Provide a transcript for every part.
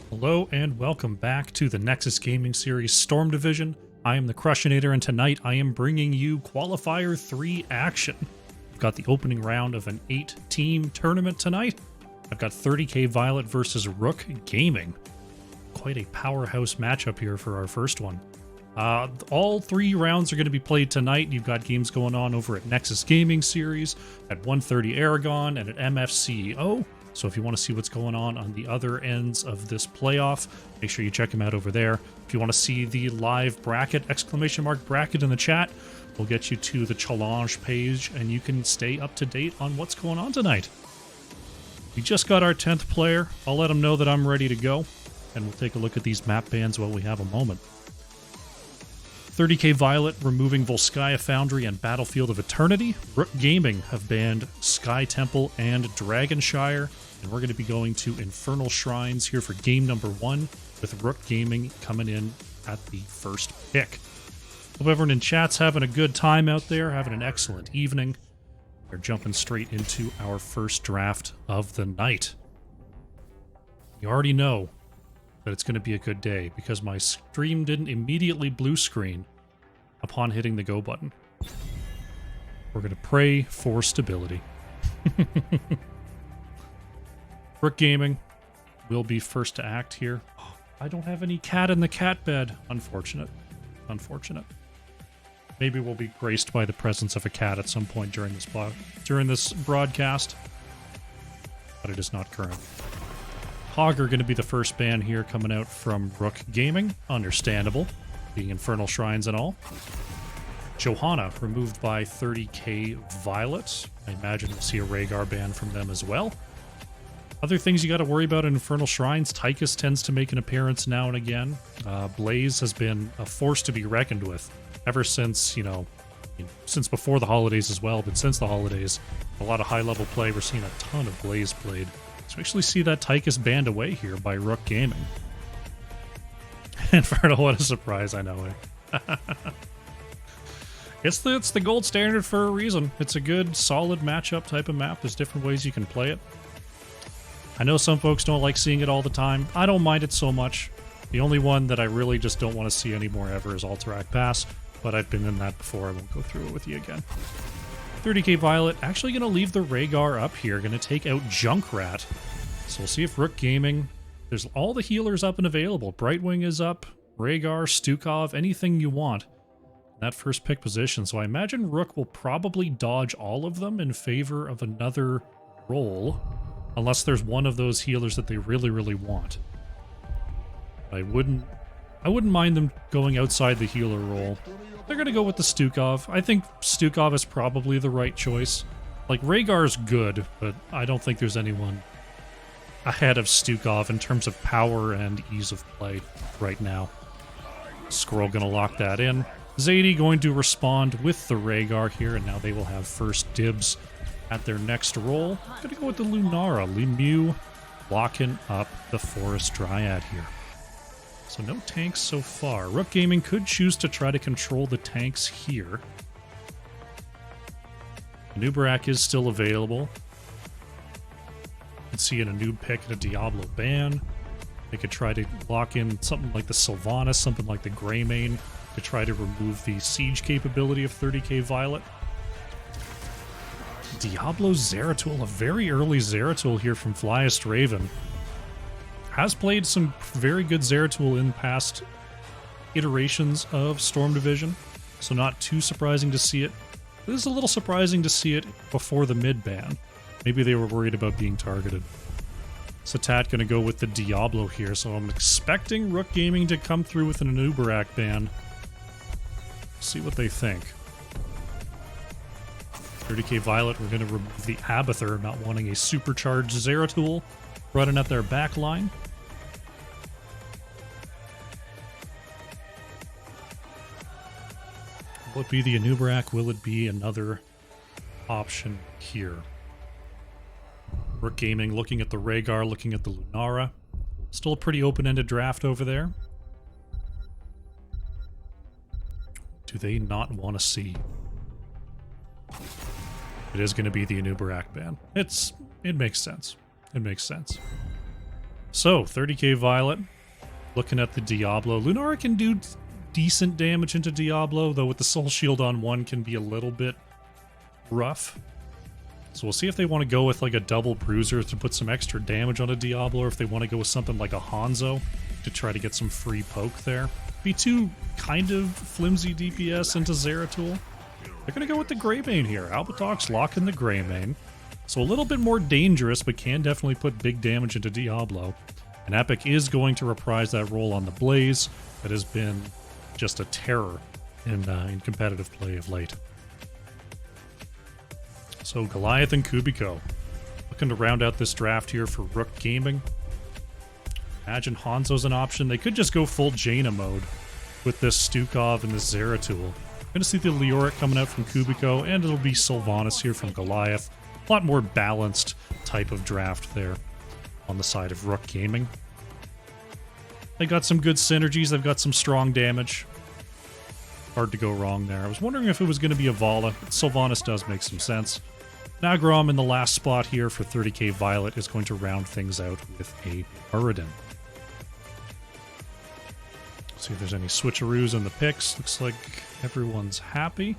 Hello and welcome back to the Nexus Gaming Series Storm Division. I am the Crushinator and tonight I am bringing you Qualifier 3 action. I've got the opening round of an 8-team tournament tonight. I've got 30k Violet versus Rook Gaming. Quite a powerhouse matchup here for our first one. All 3 rounds are going to be played tonight. You've got games going on over at Nexus Gaming Series, at 130 Aragon, and at MFCEO. So if you want to see what's going on the other ends of this playoff, make sure you check them out over there. If you want to see the live bracket, ! bracket in the chat, we'll get you to the challenge page and you can stay up to date on what's going on tonight. We just got our 10th player. I'll let him know that I'm ready to go, and we'll take a look at these map bans while we have a moment. 30k Violet removing Volskaya Foundry and Battlefield of Eternity. Rook Gaming have banned Sky Temple and Dragonshire. And we're going to be going to Infernal Shrines here for game number 1, with Rook Gaming coming in at the first pick. Hope everyone in chat's having a good time out there, having an excellent evening. We're jumping straight into our first draft of the night. You already know that it's going to be a good day because my stream didn't immediately blue screen upon hitting the go button. We're going to pray for stability. Rook Gaming will be first to act here. I don't have any cat in the cat bed. Unfortunate. Unfortunate. Maybe we'll be graced by the presence of a cat at some point during this broadcast, but it is not current. Hogger going to be the first ban here coming out from Rook Gaming. Understandable, being Infernal Shrines and all. Johanna removed by 30k Violet. I imagine we'll see a Rhaegar ban from them as well. Other things you got to worry about in Infernal Shrines, Tychus tends to make an appearance now and again. Blaze has been a force to be reckoned with ever since, since before the holidays as well, but since the holidays, a lot of high-level play, we're seeing a ton of Blaze played. So we actually see that Tychus banned away here by Rook Gaming. Inferno, what a surprise, I know it. It's the gold standard for a reason. It's a good, solid matchup type of map. There's different ways you can play it. I know some folks don't like seeing it all the time. I don't mind it so much. The only one that I really just don't want to see anymore ever is Alterac Pass, but I've been in that before. I won't go through it with you again. 30k Violet actually going to leave the Rhaegar up here. Going to take out Junkrat. So we'll see if Rook Gaming... There's all the healers up and available. Brightwing is up, Rhaegar, Stukov, anything you want in that first pick position. So I imagine Rook will probably dodge all of them in favor of another role, unless there's one of those healers that they really, really want. I wouldn't mind them going outside the healer role. They're going to go with the Stukov. I think Stukov is probably the right choice. Like, Rhaegar's good, but I don't think there's anyone ahead of Stukov in terms of power and ease of play right now. Squirrel going to lock that in. Zadie going to respond with the Rhaegar here, and now they will have first dibs at their next roll. I'm going to go with the Lunara. Lemieux locking up the Forest Dryad here. So no tanks so far. Rook Gaming could choose to try to control the tanks here. Nubarak is still available. You can see in a noob pick and a Diablo ban. They could try to lock in something like the Sylvanas, something like the Greymane, to try to remove the siege capability of 30k Violet. Diablo Zeratul, a very early Zeratul here from Flyest Raven. Has played some very good Zeratul in past iterations of Storm Division, so not too surprising to see it. It is a little surprising to see it before the mid ban. Maybe they were worried about being targeted. Satat going to go with the Diablo here, so I'm expecting Rook Gaming to come through with an Anubarak ban. See what they think. 30k Violet, we're going to remove the Abathur, not wanting a supercharged Zeratul running at their back line. Will it be the Anubarak? Will it be another option here? Rook Gaming looking at the Rhaegar, looking at the Lunara. Still a pretty open-ended draft over there. Do they not want to see? It is going to be the Anubarak ban. It makes sense. It makes sense. So, 30k Violet. Looking at the Diablo. Lunara can do decent damage into Diablo, though with the Soul Shield on one can be a little bit rough. So we'll see if they want to go with like a double bruiser to put some extra damage on a Diablo, or if they want to go with something like a Hanzo to try to get some free poke there. Be two kind of flimsy DPS into Zeratul. They're going to go with the Greymane here. Albatrox lock in the Greymane. So a little bit more dangerous, but can definitely put big damage into Diablo. And Epic is going to reprise that role on the Blaze that has been just a terror in competitive play of late. So Goliath and Kubiko looking to round out this draft here for Rook Gaming. Imagine Hanzo's an option. They could just go full Jaina mode with this Stukov and this Zeratul. Going to see the Leoric coming out from Kubiko, and it'll be Sylvanas here from Goliath. A lot more balanced type of draft there on the side of Rook Gaming. They got some good synergies. They've got some strong damage. Hard to go wrong there. I was wondering if it was going to be a Vala. Sylvanas does make some sense. Nagrom in the last spot here for 30k Violet is going to round things out with a Muradin. See if there's any switcheroos in the picks. Looks like everyone's happy.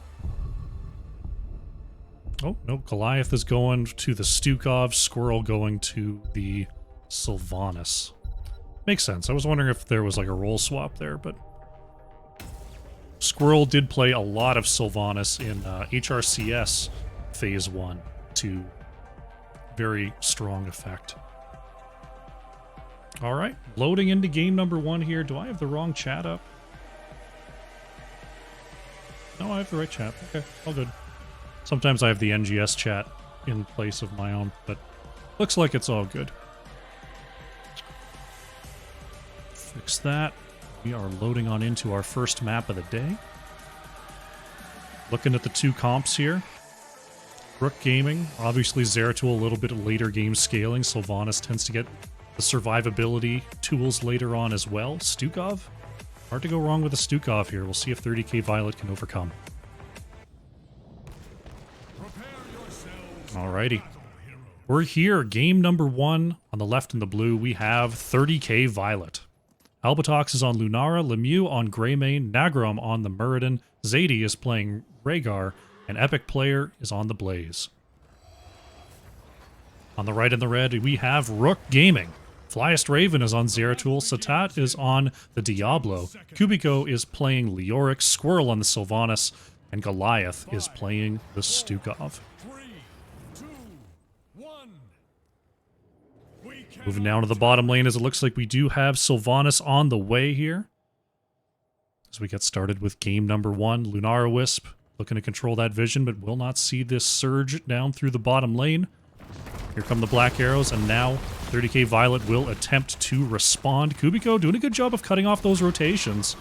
Oh, no, Goliath is going to the Stukov, Squirrel going to the Sylvanas. Makes sense. I was wondering if there was like a role swap there, but Squirrel did play a lot of Sylvanas in HRCS Phase 1 to very strong effect. Alright, loading into game number 1 here. Do I have the wrong chat up? No, I have the right chat. Okay, all good. Sometimes I have the NGS chat in place of my own, but looks like it's all good. Fix that. We are loading on into our first map of the day. Looking at the two comps here. Rook Gaming, obviously Zeratul a little bit later game scaling. Sylvanas tends to get the survivability tools later on as well. Stukov, hard to go wrong with a Stukov here. We'll see if 30k Violet can overcome. Alrighty. We're here. Game number 1 on the left in the blue. We have 30k Violet. Albatrox is on Lunara, Lemieux on Greymane, Nagrom on the Muradin, Zadie is playing Rhaegar, and Epic Player is on the Blaze. On the right in the red, we have Rook Gaming. Flyest Raven is on Zeratul, Satat is on the Diablo, Kubiko is playing Leoric, Squirrel on the Sylvanas, and Goliath is playing the Stukov. Moving down to the bottom lane as it looks like we do have Sylvanas on the way here. As we get started with game number 1, Lunara Wisp looking to control that vision, but will not see this surge down through the bottom lane. Here come the black arrows, and now 30k Violet will attempt to respond. Kubiko doing a good job of cutting off those rotations.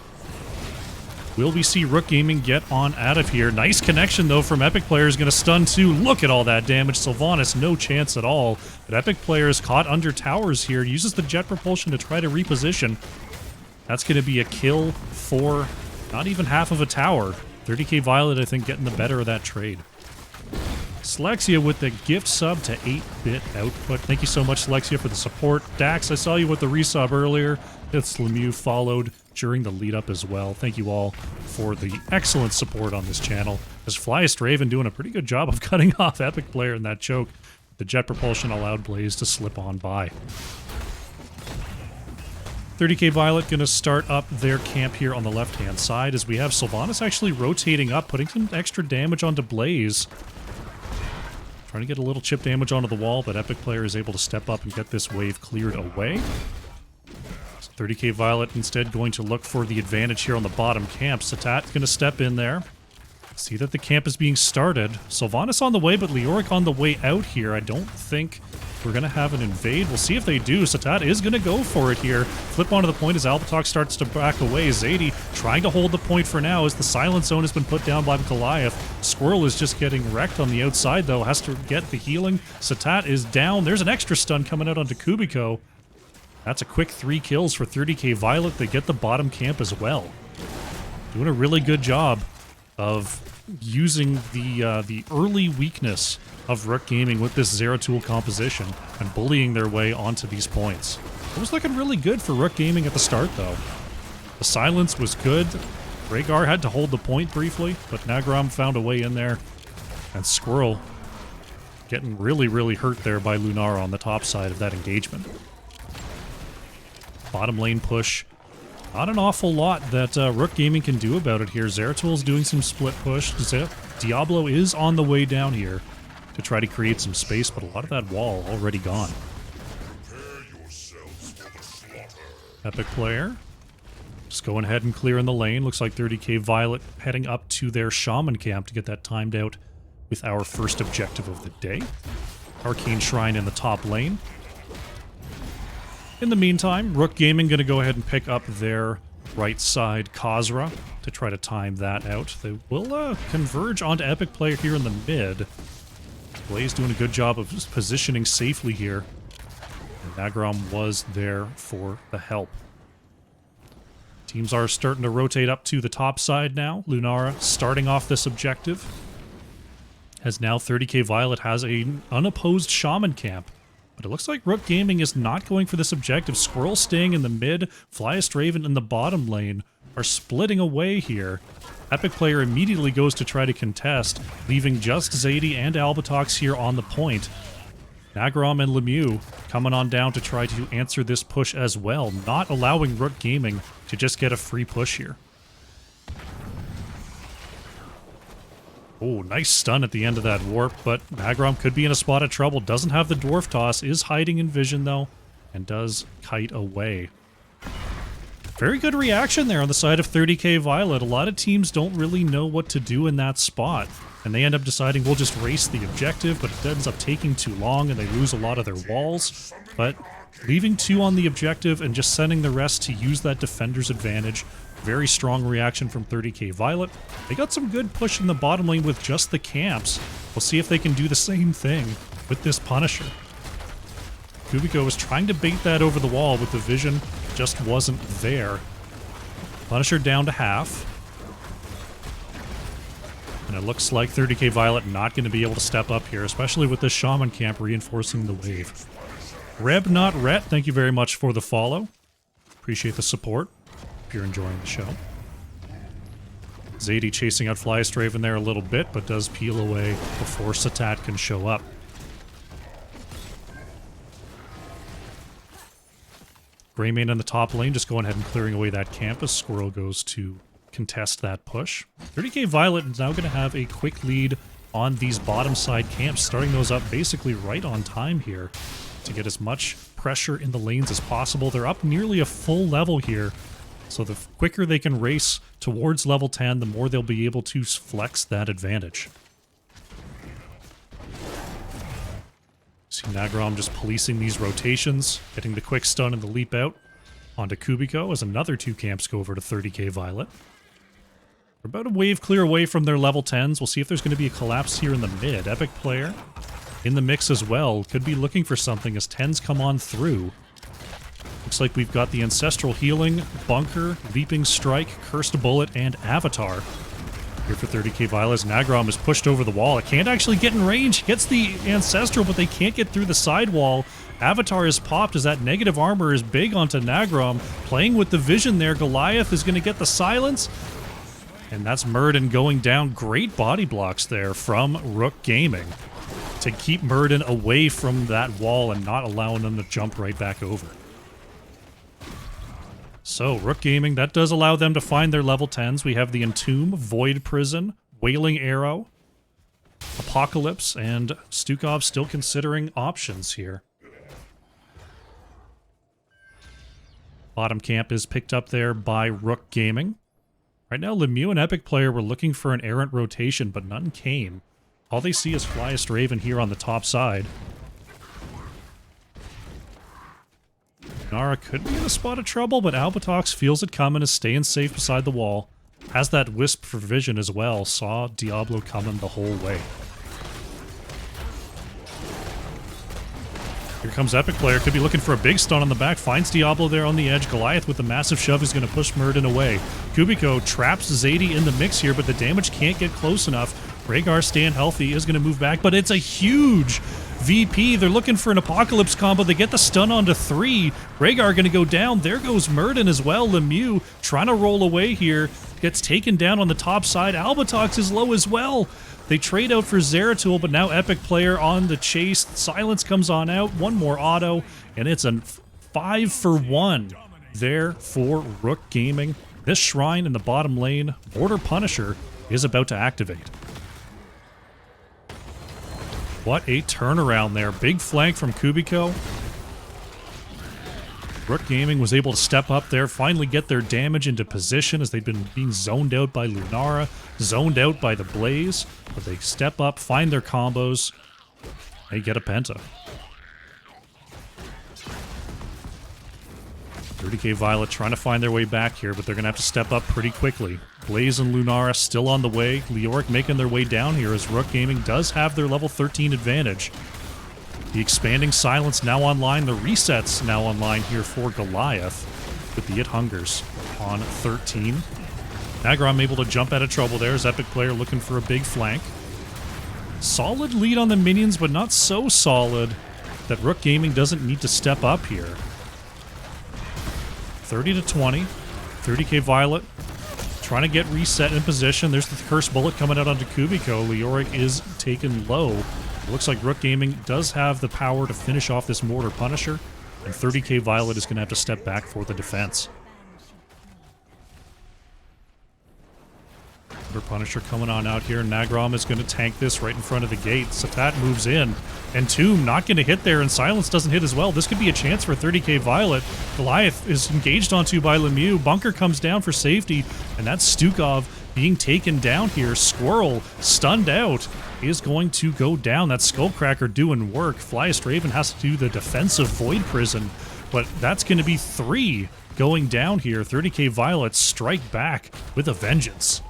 Will we see Rook Gaming get on out of here? Nice connection, though, from Epic Player. Is going to stun too. Look at all that damage. Sylvanas, no chance at all. But Epic Player is caught under towers here. Uses the jet propulsion to try to reposition. That's going to be a kill for not even half of a tower. 30k Violet, I think, getting the better of that trade. Slexia with the gift sub to 8-bit output. Thank you so much, Slexia, for the support. Dax, I saw you with the resub earlier. It's Lemieux followed during the lead-up as well. Thank you all for the excellent support on this channel. As Flyest Raven doing a pretty good job of cutting off Epic Player in that choke. The jet propulsion allowed Blaze to slip on by. 30k Violet going to start up their camp here on the left-hand side as we have Sylvanas actually rotating up, putting some extra damage onto Blaze. Trying to get a little chip damage onto the wall, but Epic Player is able to step up and get this wave cleared away. 30k Violet instead going to look for the advantage here on the bottom camp. Satat going to step in there. See that the camp is being started. Sylvanas on the way, but Leoric on the way out here. I don't think we're going to have an invade. We'll see if they do. Satat is going to go for it here. Flip onto the point as Albatrox starts to back away. Zadie trying to hold the point for now as the silent zone has been put down by Goliath. Squirrel is just getting wrecked on the outside, though. Has to get the healing. Satat is down. There's an extra stun coming out onto Kubiko. That's a quick 3 kills for 30k Violet. They get the bottom camp as well. Doing a really good job of using the early weakness of Rook Gaming with this Zeratul composition and bullying their way onto these points. It was looking really good for Rook Gaming at the start, though. The silence was good. Rhaegar had to hold the point briefly, but Nagrom found a way in there. And Squirrel getting really, really hurt there by Lunara on the top side of that engagement. Bottom lane push. Not an awful lot that Rook Gaming can do about it here. Zeratul doing some split push. Diablo is on the way down here to try to create some space, but a lot of that wall already gone. Epic player. Just going ahead and clearing the lane. Looks like 30k Violet heading up to their Shaman camp to get that timed out with our first objective of the day. Arcane Shrine in the top lane. In the meantime, Rook Gaming going to go ahead and pick up their right side Khazra to try to time that out. They will converge onto Epic Player here in the mid. Blaze doing a good job of just positioning safely here. And Nagrom was there for the help. Teams are starting to rotate up to the top side now. Lunara starting off this objective. As now 30k Violet has an unopposed Shaman camp. But it looks like Rook Gaming is not going for this objective. Squirrel staying in the mid, Flyest Raven in the bottom lane are splitting away here. Epic Player immediately goes to try to contest, leaving just Zadie and Albatox here on the point. Nagrom and Lemieux coming on down to try to answer this push as well, not allowing Rook Gaming to just get a free push here. Oh, nice stun at the end of that warp, but Nagrom could be in a spot of trouble. Doesn't have the Dwarf Toss, is hiding in vision though, and does kite away. Very good reaction there on the side of 30k Violet. A lot of teams don't really know what to do in that spot, and they end up deciding we'll just race the objective, but it ends up taking too long and they lose a lot of their walls. But leaving 2 on the objective and just sending the rest to use that defender's advantage. Very strong reaction from 30k Violet. They got some good push in the bottom lane with just the camps. We'll see if they can do the same thing with this Punisher. Kubiko was trying to bait that over the wall with the vision, just wasn't there. Punisher down to half. And it looks like 30k Violet not going to be able to step up here, especially with this Shaman camp reinforcing the wave. Reb Not Ret, thank you very much for the follow. Appreciate the support. If you're enjoying the show. Zadie chasing out Flyest Raven there a little bit, but does peel away before Satat can show up. Greymane in the top lane, just going ahead and clearing away that campus. Squirrel goes to contest that push. 30k Violet is now going to have a quick lead on these bottom side camps, starting those up basically right on time here to get as much pressure in the lanes as possible. They're up nearly a full level here. So the quicker they can race towards level 10, the more they'll be able to flex that advantage. See Nagrom just policing these rotations, getting the quick stun and the leap out onto Kubiko as another 2 camps go over to 30k Violet. We're about a wave clear away from their level 10s. We'll see if there's going to be a collapse here in the mid. Epic Player in the mix as well. Could be looking for something as 10s come on through. Looks like we've got the Ancestral Healing, Bunker, Leaping Strike, Cursed Bullet, and Avatar. Here for 30k Violet, Nagrom is pushed over the wall. It can't actually get in range. Gets the Ancestral, but they can't get through the sidewall. Avatar is popped as that negative armor is big onto Nagrom. Playing with the vision there, Goliath is going to get the silence. And that's Muradin going down. Great body blocks there from Rook Gaming to keep Muradin away from that wall and not allowing them to jump right back over. So, Rook Gaming, that does allow them to find their level 10s. We have the Entomb, Void Prison, Wailing Arrow, Apocalypse, and Stukov still considering options here. Bottom camp is picked up there by Rook Gaming. Right now, Lemieux and Epic Player were looking for an errant rotation, but none came. All they see is Flyest Raven here on the top side. Nara could be in a spot of trouble, but Albatox feels it coming, is staying safe beside the wall. Has that wisp for vision as well, saw Diablo coming the whole way. Here comes Epic Player, could be looking for a big stun on the back, finds Diablo there on the edge. Goliath with the massive shove is going to push Muradin away. Kubiko traps Zadie in the mix here, but the damage can't get close enough. Rhaegar staying healthy is going to move back, but it's a huge VP. They're looking for an Apocalypse combo. They get the stun onto 3. Rhaegar going to go down. There goes Murden as well. Lemieux trying to roll away here. Gets taken down on the top side. Albatox is low as well. They trade out for Zeratul, but now Epic Player on the chase. Silence comes on out. One more auto, and it's a 5-for-1 there for Rook Gaming. This Shrine in the bottom lane, Border Punisher, is about to activate. What a turnaround there. Big flank from Kubiko. Rook Gaming was able to step up there, finally get their damage into position as they've been being zoned out by Lunara, zoned out by the Blaze. But they step up, find their combos, they get a Penta. 30k Violet trying to find their way back here, but they're going to have to step up pretty quickly. Blaze and Lunara still on the way. Leoric making their way down here as Rook Gaming does have their level 13 advantage. The expanding silence now online. The resets now online here for Goliath with the It Hungers on 13. Nagrom able to jump out of trouble there as Epic Player looking for a big flank. Solid lead on the minions, but not so solid that Rook Gaming doesn't need to step up here. 30-20. 30k Violet trying to get reset in position. There's the Curse Bullet coming out onto Kubiko. Leoric is taken low. It looks like Rook Gaming does have the power to finish off this Mortar Punisher, and 30k Violet is going to have to step back for the defense. Mortar Punisher coming on out here. Nagrom is going to tank this right in front of the gate. Satat moves in, and Tomb not going to hit there, and Silence doesn't hit as well. This could be a chance for 30k Violet. Goliath is engaged onto by Lemieux. Bunker comes down for safety, and that's Stukov being taken down here. Squirrel, stunned out, is going to go down. That Skullcracker doing work. Flyest Raven has to do the defensive Void Prison, but that's going to be 3 going down here. 30k Violet strike back with a vengeance.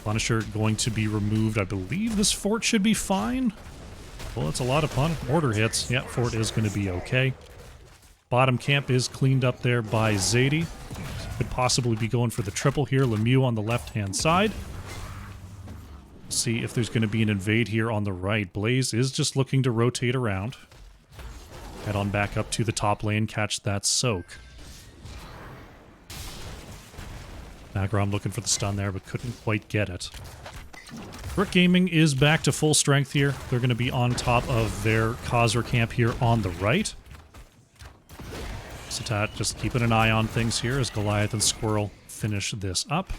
Punisher going to be removed. I believe this fort should be fine. Well, it's a lot of mortar hits. Yeah, fort is going to be okay. Bottom camp is cleaned up there by Zadie. Could possibly be going for the triple here. Lemieux on the left-hand side. See if there's going to be an invade here on the right. Blaze is just looking to rotate around. Head on back up to the top lane, catch that soak. Nagrom looking for the stun there, but couldn't quite get it. Rook Gaming is back to full strength here. They're going to be on top of their Khazra camp here on the right. Satat just keeping an eye on things here as Goliath and Squirrel finish this up.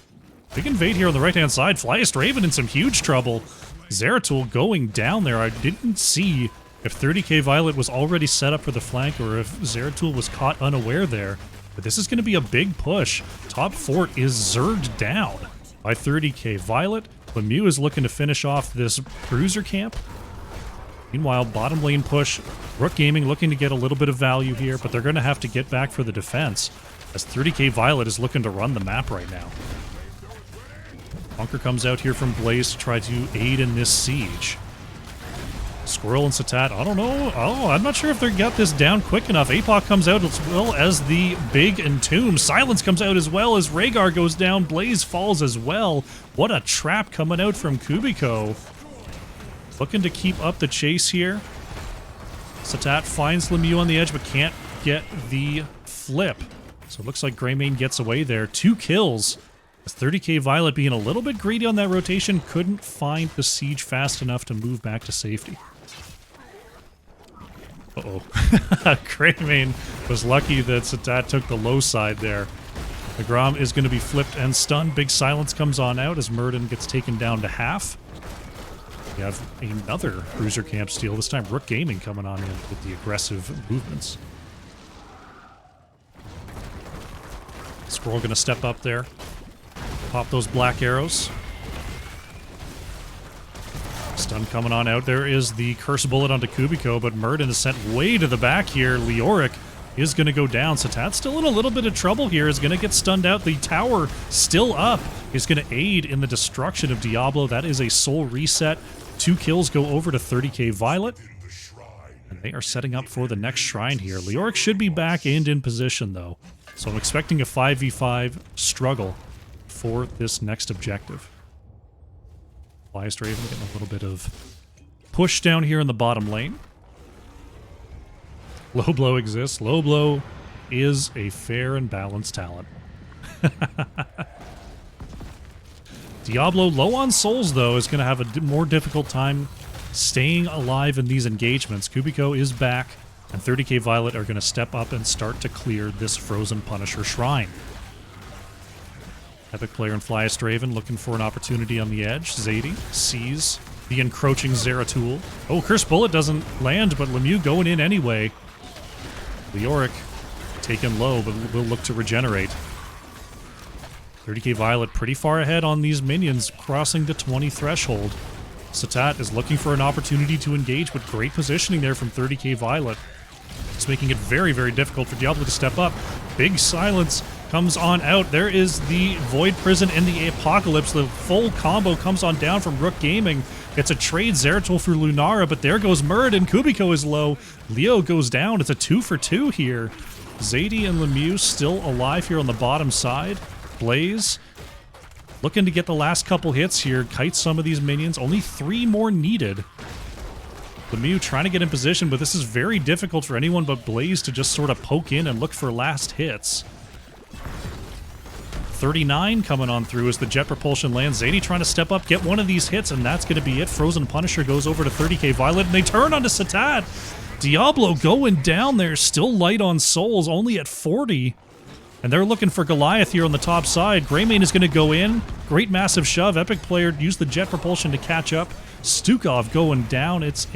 Big invade here on the right-hand side. Flyest Raven in some huge trouble. Zeratul going down there. I didn't see if 30k Violet was already set up for the flank or if Zeratul was caught unaware there. But this is going to be a big push. Top fort is zerged down by 30k Violet. Lemieux is looking to finish off this Bruiser camp. Meanwhile, bottom lane push. Rook Gaming looking to get a little bit of value here, but they're going to have to get back for the defense as 30k Violet is looking to run the map right now. Bunker comes out here from Blaze to try to aid in this siege. Squirrel and Satat, I don't know. Oh, I'm not sure if they got this down quick enough. Apoc comes out as well as the big Entomb. Silence comes out as well as Rhaegar goes down. Blaze falls as well. What a trap coming out from Kubiko. Looking to keep up the chase here. Satat finds Lemieux on the edge but can't get the flip. So it looks like Greymane gets away there. 2 kills. As 30k Violet being a little bit greedy on that rotation, couldn't find the siege fast enough to move back to safety. Uh-oh. Greymane was lucky that Satat took the low side there. The Grom is going to be flipped and stunned. Big silence comes on out as Murden gets taken down to half. We have another Bruiser camp steal, this time Rook Gaming coming on in with the aggressive movements. Squirrel going to step up there. Pop those black arrows. Stun coming on out. There is the Curse Bullet onto Kubiko, but Murden is sent way to the back here. Leoric is going to go down. Satat's still in a little bit of trouble here. Is going to get stunned out. The tower still up. Is going to aid in the destruction of Diablo. That is a soul reset. 2 kills go over to 30k Violet. And they are setting up for the next shrine here. Leoric should be back and in position, though. So I'm expecting a 5v5 struggle for this next objective. Flystraven getting a little bit of push down here in the bottom lane. Low blow exists. Low blow is a fair and balanced talent. Diablo, low on souls, though, is going to have a more difficult time staying alive in these engagements. Kubiko is back, and 30k Violet are going to step up and start to clear this Frozen Punisher Shrine. Epic player and Flystraven looking for an opportunity on the edge. Zadie sees the encroaching Zeratul. Oh, Curse Bullet doesn't land, but Lemieux going in anyway. Leoric taken low, but will look to regenerate. 30k Violet pretty far ahead on these minions, crossing the 20 threshold. Satat is looking for an opportunity to engage, with great positioning there from 30k Violet. It's making it very, very difficult for Diablo to step up. Big silence comes on out. There is the Void Prison and the Apocalypse. The full combo comes on down from Rook Gaming. It's a trade Zeratul for Lunara, but there goes Murd, and Kubiko is low. Leo goes down. It's a 2 for 2 here. Zadie and Lemieux still alive here on the bottom side. Blaze looking to get the last couple hits here, kite some of these minions. Only 3 more needed. Lemieux trying to get in position, but this is very difficult for anyone but Blaze to just sort of poke in and look for last hits. 39 coming on through as the jet propulsion lands. Zadie trying to step up, get one of these hits, and that's going to be it. Frozen Punisher goes over to 30k Violet, and they turn onto Satat. Diablo going down there, still light on souls, only at 40. And they're looking for Goliath here on the top side. Greymane is going to go in. Great massive shove. Epic player used the jet propulsion to catch up. Stukov going down. It's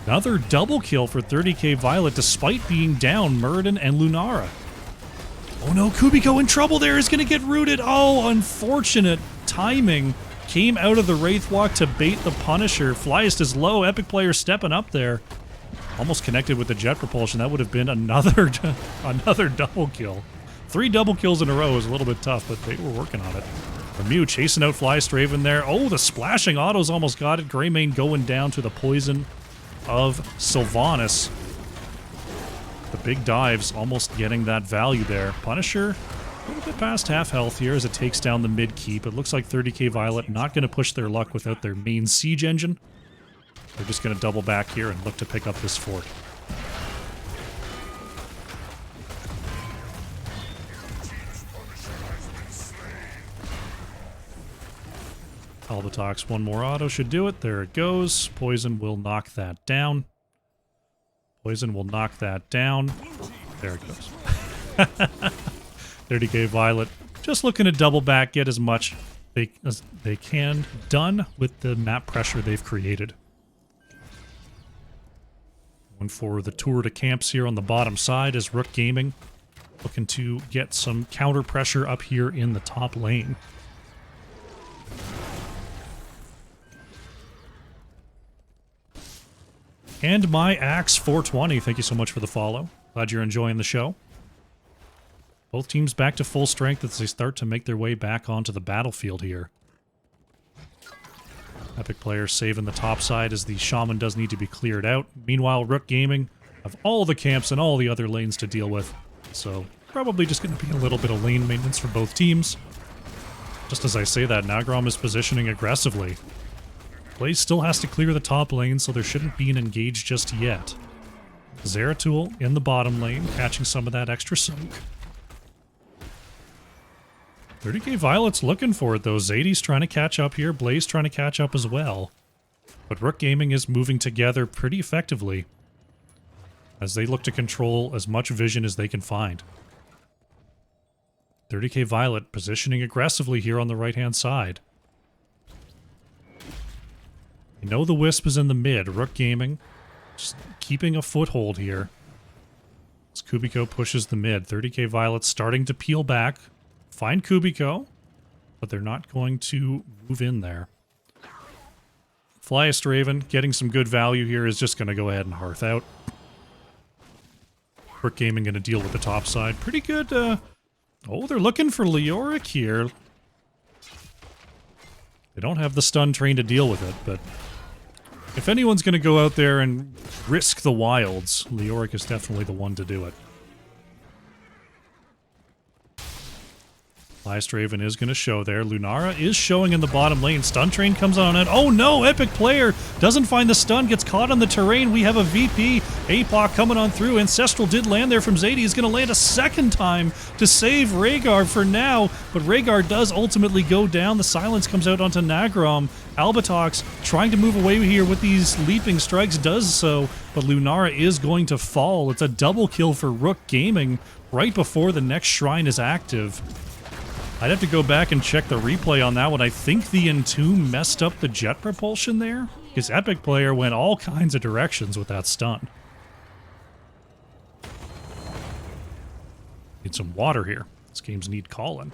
another double kill for 30k Violet despite being down Muradin and Lunara. Oh no, Kubiko in trouble there, is going to get rooted. Oh, unfortunate timing. Came out of the Wraith Walk to bait the Punisher. Flyest is low. Epic player stepping up there. Almost connected with the jet propulsion. That would have been another double kill. 3 double kills in a row is a little bit tough, but they were working on it. Lemieux chasing out Flystraven there. Oh, the splashing autos almost got it. Greymane going down to the poison of Sylvanas. The big dives almost getting that value there. Punisher a little bit past half health here as it takes down the mid keep. It looks like 30k Violet not going to push their luck without their main siege engine. They're just going to double back here and look to pick up this fort. Albatox, one more auto should do it. There it goes. Poison will knock that down. Poison will knock that down. There it goes. 30k Violet just looking to double back, get as much as they can done with the map pressure they've created. Going for the tour to camps here on the bottom side is Rook Gaming, looking to get some counter pressure up here in the top lane. And my Axe 420, thank you so much for the follow. Glad you're enjoying the show. Both teams back to full strength as they start to make their way back onto the battlefield here. Epic player saving the top side as the Shaman does need to be cleared out. Meanwhile, Rook Gaming have all the camps and all the other lanes to deal with. So, probably just going to be a little bit of lane maintenance for both teams. Just as I say that, Nagrom is positioning aggressively. Blaze still has to clear the top lane, so there shouldn't be an engage just yet. Zeratul in the bottom lane, catching some of that extra soak. 30k Violet's looking for it, though. Zadie's trying to catch up here. Blaze trying to catch up as well. But Rook Gaming is moving together pretty effectively as they look to control as much vision as they can find. 30k Violet positioning aggressively here on the right-hand side. You know the Wisp is in the mid. Rook Gaming just keeping a foothold here. As Kubiko pushes the mid. 30k Violet starting to peel back. Find Kubiko, but they're not going to move in there. Flystraven getting some good value here is just going to go ahead and hearth out. Rook Gaming going to deal with the top side. Pretty good. Oh, they're looking for Leoric here. They don't have the stun train to deal with it, but if anyone's going to go out there and risk the wilds, Leoric is definitely the one to do it. Last Raven is going to show there. Lunara is showing in the bottom lane. Stun train comes on and oh no, Epic player doesn't find the stun, gets caught on the terrain. We have a VP. APOC coming on through. Ancestral did land there from Zadie. He's going to land a second time to save Rhaegar for now, but Rhaegar does ultimately go down. The silence comes out onto Nagrom. Albatox trying to move away here with these leaping strikes, does so, but Lunara is going to fall. It's a double kill for Rook Gaming right before the next shrine is active. I'd have to go back and check the replay on that one. I think the Entomb messed up the jet propulsion there, because Epic player went all kinds of directions with that stun. Need some water here. This game's need calling.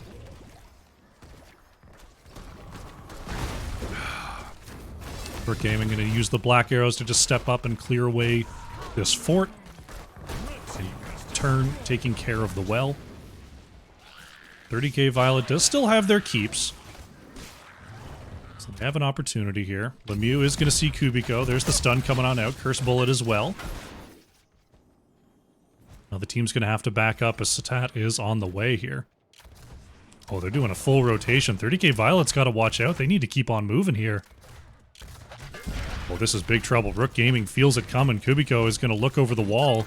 Rook Gaming going to use the black arrows to just step up and clear away this fort. Turn taking care of the well. 30k Violet does still have their keeps. So they have an opportunity here. Lemieux is going to see Kubiko. There's the stun coming on out. Curse Bullet as well. Now the team's going to have to back up as Satat is on the way here. Oh, they're doing a full rotation. 30k Violet's got to watch out. They need to keep on moving here. Well, this is big trouble. Rook Gaming feels it coming. Kubiko is going to look over the wall.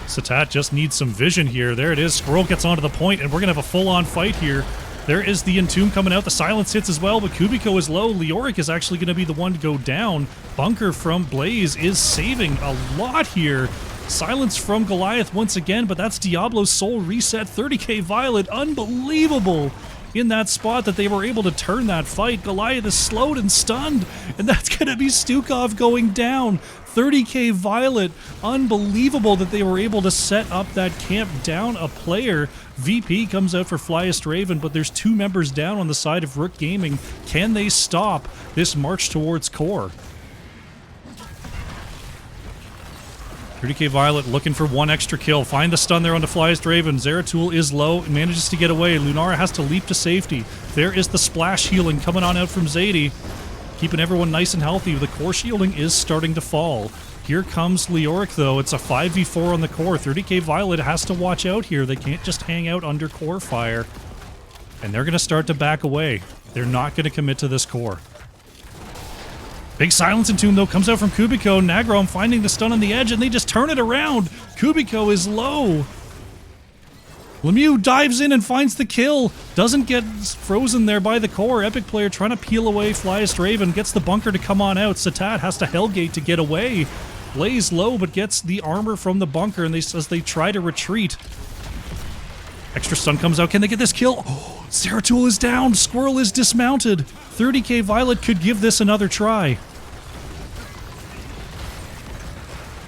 Satat just needs some vision here. There it is. Squirrel gets onto the point, and we're going to have a full-on fight here. There is the Entomb coming out. The silence hits as well, but Kubiko is low. Leoric is actually going to be the one to go down. Bunker from Blaze is saving a lot here. Silence from Goliath once again, but that's Diablo's soul reset. 30k Violet, unbelievable in that spot that they were able to turn that fight. Goliath is slowed and stunned, and that's going to be Stukov going down. 30k Violet, unbelievable that they were able to set up that camp down a player. VP comes out for Flyest Raven, but there's two members down on the side of Rook Gaming. Can they stop this march towards core? 30k Violet looking for one extra kill. Find the stun there on the Flyest Raven. Zeratul is low and manages to get away. Lunara has to leap to safety. There is the splash healing coming on out from Zadie. Keeping everyone nice and healthy. The core shielding is starting to fall. Here comes Leoric though. It's a 5v4 on the core. 30k Violet has to watch out here. They can't just hang out under core fire. And they're going to start to back away. They're not going to commit to this core. Big silence Entomb though comes out from Kubiko. Nagrom finding the stun on the edge and they just turn it around. Kubiko is low. Lemieux dives in and finds the kill. Doesn't get frozen there by the core. Epic player trying to peel away Flyest Raven. Gets the bunker to come on out. Satat has to Hellgate to get away. Blaze low but gets the armor from the bunker and as they try to retreat. Extra stun comes out. Can they get this kill? Oh, Zeratul is down. Squirrel is dismounted. 30k Violet could give this another try.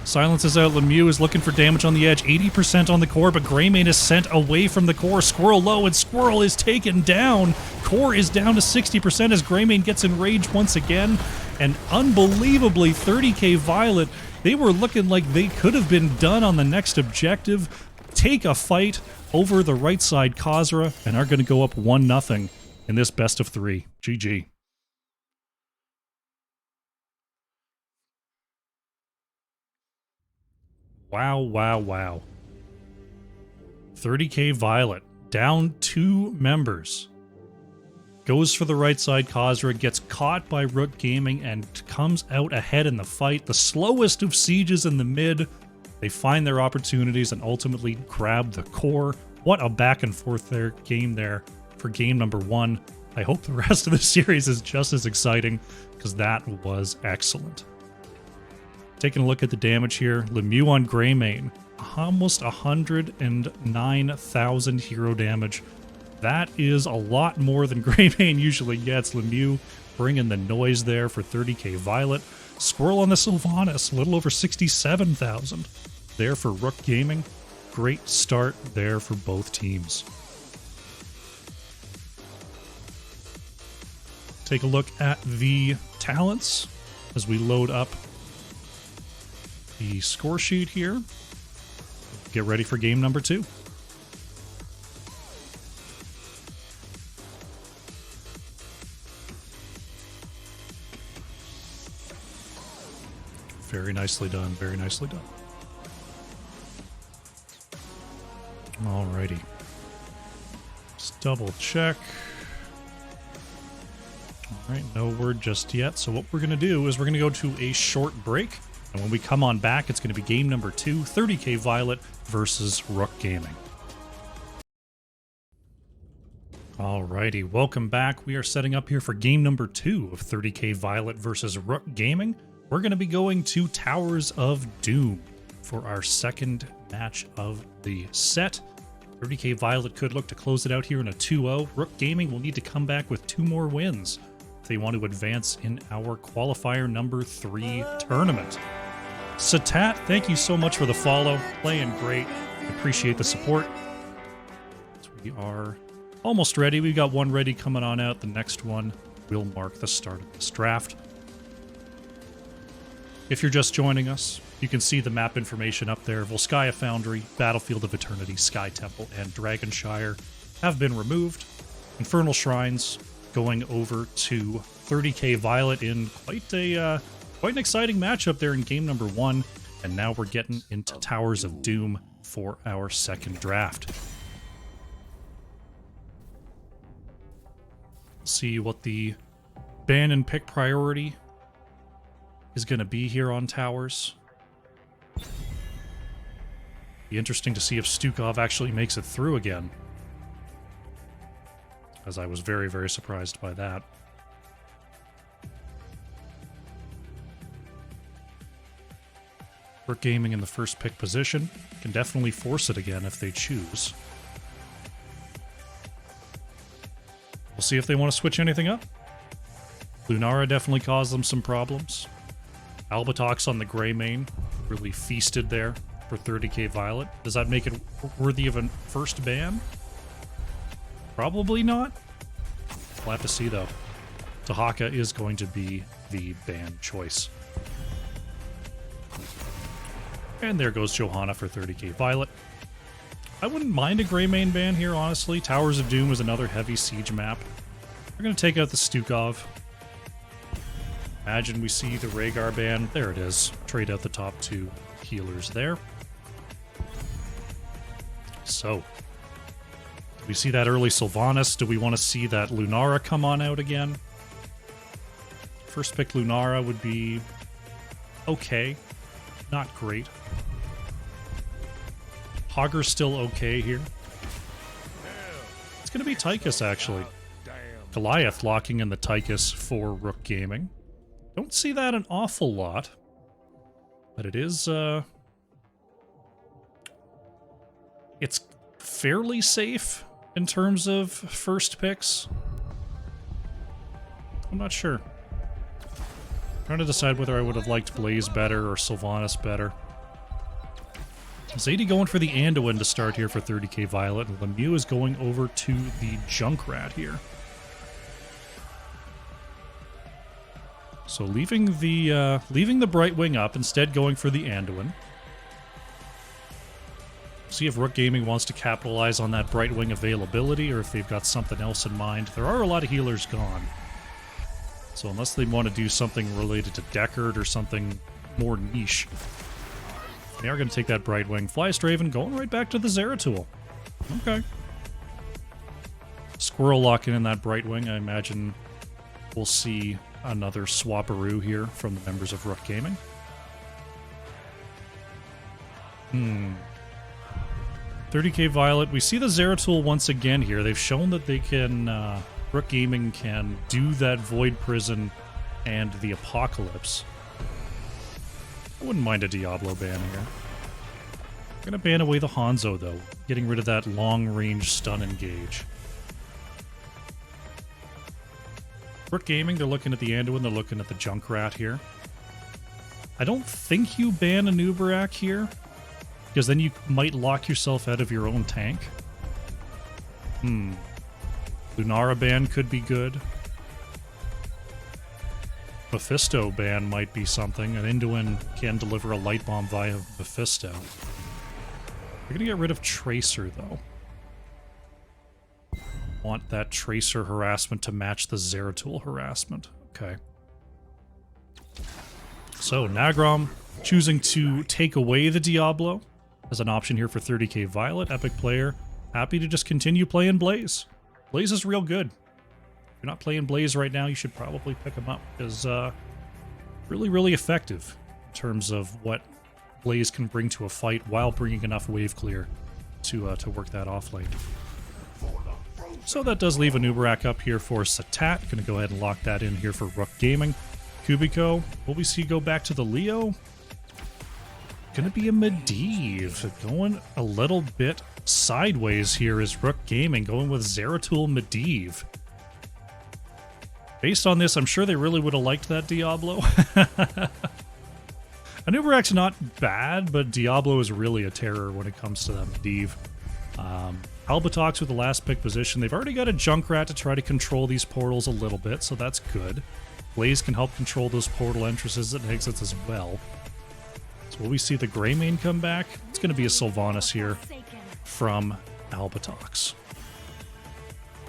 Silence is out. Lemieux is looking for damage on the edge. 80% on the core, but Greymane is sent away from the core. Squirrel low, and Squirrel is taken down. Core is down to 60% as Greymane gets enraged once again. And unbelievably, 30k Violet, they were looking like they could have been done on the next objective. Take a fight over the right side Khazra, and are going to go up 1-0 in this best of 3. GG. Wow, wow, wow. 30k Violet, down 2 members. Goes for the right side Khazra, gets caught by Rook Gaming, and comes out ahead in the fight. The slowest of sieges in the mid. They find their opportunities and ultimately grab the core. What a back and forth game there for game number 1. I hope the rest of the series is just as exciting, because that was excellent. Taking a look at the damage here, Lemieux on Greymane, almost 109,000 hero damage. That is a lot more than Greymane usually gets. Lemieux bringing the noise there for 30k Violet. Squirrel on the Sylvanas, a little over 67,000 there for Rook Gaming. Great start there for both teams. Take a look at the talents as we load up the score sheet here. Get ready for game number 2. Very nicely done, very nicely done. Alrighty. Just Double check. All right, no word just yet. So what we're going to do is we're going to go to a short break. And when we come on back, it's going to be game number 2, 30K Violet versus Rook Gaming. Alrighty, welcome back. We are setting up here for game number 2 of 30K Violet versus Rook Gaming. We're going to be going to Towers of Doom for our second match of the set. 30K Violet could look to close it out here in a 2-0. Rook Gaming will need to come back with 2 more wins if they want to advance in our Qualifier number 3 tournament. Satat, thank you so much for the follow. Playing great. Appreciate the support. So we are almost ready. We've got one ready coming on out. The next one will mark the start of this draft. If you're just joining us, you can see the map information up there. Volskaya Foundry, Battlefield of Eternity, Sky Temple, and Dragonshire have been removed. Infernal Shrines going over to 30K Violet in quite an exciting matchup there in game number 1. And now we're getting into Towers of Doom for our second draft. See what the ban and pick priority is going to be here on Towers. Be interesting to see if Stukov actually makes it through again, as I was very, very surprised by that. Rook Gaming in the first pick position can definitely force it again if they choose. We'll see if they want to switch anything up. Lunara definitely caused them some problems. Albatox on the gray main really feasted there for 30K Violet. Does that make it worthy of a first ban? Probably not. We'll have to see though. Tahaka is going to be the ban choice. And there goes Johanna for 30K Violet. I wouldn't mind a gray main ban here, honestly. Towers of Doom is another heavy siege map. We're going to take out the Stukov. Imagine we see the Rhaegar ban. There it is. Trade out the top 2 healers there. So, do we see that early Sylvanas? Do we want to see that Lunara come on out again? First pick Lunara would be okay. Not great. Hogger's still okay here. It's going to be Tychus, actually. Goliath locking in the Tychus for Rook Gaming. Don't see that an awful lot. But it is, it's fairly safe in terms of first picks. I'm not sure. Trying to decide whether I would have liked Blaze better or Sylvanas better. Zadie going for the Anduin to start here for 30K Violet, and Lemieux is going over to the Junkrat here. So leaving the Brightwing up, instead going for the Anduin. See if Rook Gaming wants to capitalize on that Brightwing availability, or if they've got something else in mind. There are a lot of healers gone. So unless they want to do something related to Deckard or something more niche, they are going to take that Brightwing. Flystraven going right back to the Zeratul. Okay. Squirrel locking in that Brightwing. I imagine we'll see another swapperoo here from the members of Rook Gaming. 30K Violet. We see the Zeratul once again here. They've shown that they can... Rook Gaming can do that Void Prison and the Apocalypse. I wouldn't mind a Diablo ban here. I'm gonna ban away the Hanzo, though, getting rid of that long-range stun engage. Rook Gaming, they're looking at the Anduin, they're looking at the Junkrat here. I don't think you ban a Nubarak here, because then you might lock yourself out of your own tank. Lunara ban could be good. Mephisto ban might be something. An Anduin can deliver a light bomb via Mephisto. We're gonna get rid of Tracer, though. Want that Tracer harassment to match the Zeratul harassment. Okay. So, Nagrom choosing to take away the Diablo as an option here for 30K Violet. Epic player. Happy to just continue playing Blaze. Blaze is real good. If you're not playing Blaze right now, you should probably pick him up, because really, really effective in terms of what Blaze can bring to a fight while bringing enough wave clear to work that off lane. So that does leave a Nubarak up here for Satat. Gonna go ahead and lock that in here for Rook Gaming. Kubiko, will we see go back to the Leo? Gonna be a Medivh. Going a little bit sideways here is Rook Gaming, going with Zeratul Medivh. Based on this, I'm sure they really would have liked that Diablo. Anubarak's not bad, but Diablo is really a terror when it comes to that Medivh. Albatox with the last pick position. They've already got a Junkrat to try to control these portals a little bit, so that's good. Blaze can help control those portal entrances and exits as well. So will we see the Greymane come back? It's going to be a Sylvanas here from Albatox.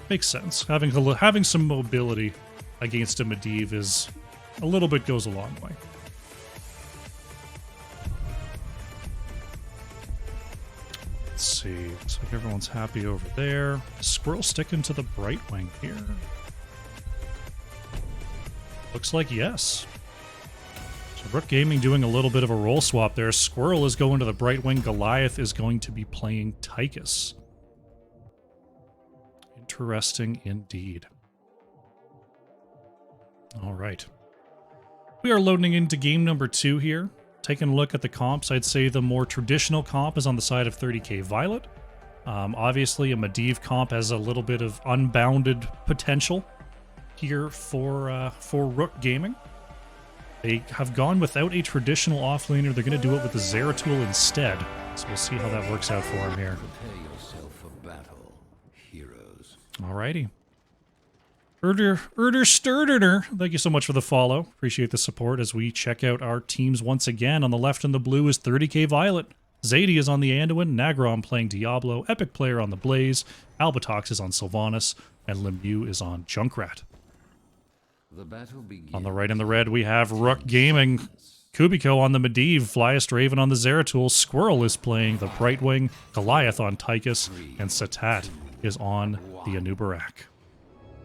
Makes sense. Having some mobility against a Medivh is a little bit goes a long way. Let's see. Looks like everyone's happy over there. Squirrel sticking to the Brightwing here. Looks like yes. So Rook Gaming doing a little bit of a role swap there. Squirrel is going to the Brightwing. Goliath is going to be playing Tychus. Interesting indeed. All right. We are loading into game number 2 here. Taking a look at the comps, I'd say the more traditional comp is on the side of 30k Violet. Obviously, a Medivh comp has a little bit of unbounded potential here for Rook Gaming. They have gone without a traditional offlaner. They're going to do it with the Zeratul instead. So we'll see how that works out for him here. Prepare yourself for battle, heroes. Alrighty. Sturderner, thank you so much for the follow. Appreciate the support as we check out our teams once again. On the left in the blue is 30k Violet. Zadie is on the Anduin, Nagron playing Diablo, Epic Player on the Blaze, Albatox is on Sylvanas, and Lemieux is on Junkrat. The battle begins. On the right in the red, we have Rook Gaming. Kubiko on the Medivh, Flyest Raven on the Zeratul, Squirrel is playing the Brightwing, Goliath on Tychus, and Satat is on the Anubarak.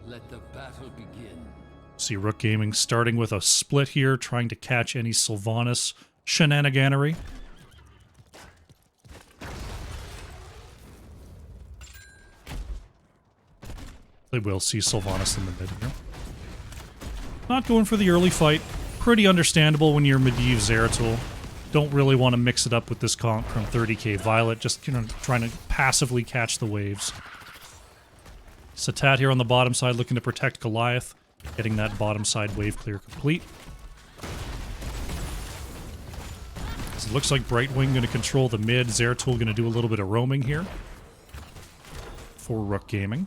Let the battle begin. See Rook Gaming starting with a split here, trying to catch any Sylvanas shenaniganery. They will see Sylvanas in the mid here. Not going for the early fight. Pretty understandable when you're Medivh Zeratul. Don't really want to mix it up with this comp from 30k Violet, just trying to passively catch the waves. Satat here on the bottom side looking to protect Goliath, getting that bottom side wave clear complete. So it looks like Brightwing going to control the mid, Zeratul going to do a little bit of roaming here for Rook Gaming.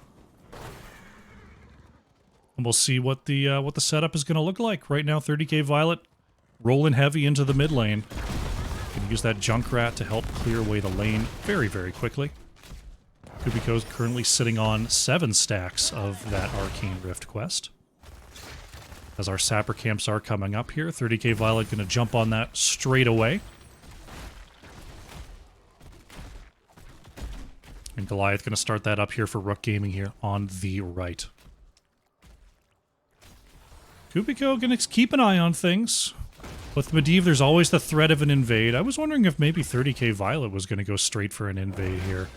And we'll see what the setup is going to look like. Right now, 30k Violet rolling heavy into the mid lane. Going to use that Junkrat to help clear away the lane very, very quickly. Kubiko's currently sitting on 7 stacks of that Arcane Rift quest. As our Sapper camps are coming up here, 30k Violet going to jump on that straight away. And Goliath going to start that up here for Rook Gaming here on the right. Kubiko going to keep an eye on things. With Medivh, there's always the threat of an invade. I was wondering if maybe 30k Violet was going to go straight for an invade here.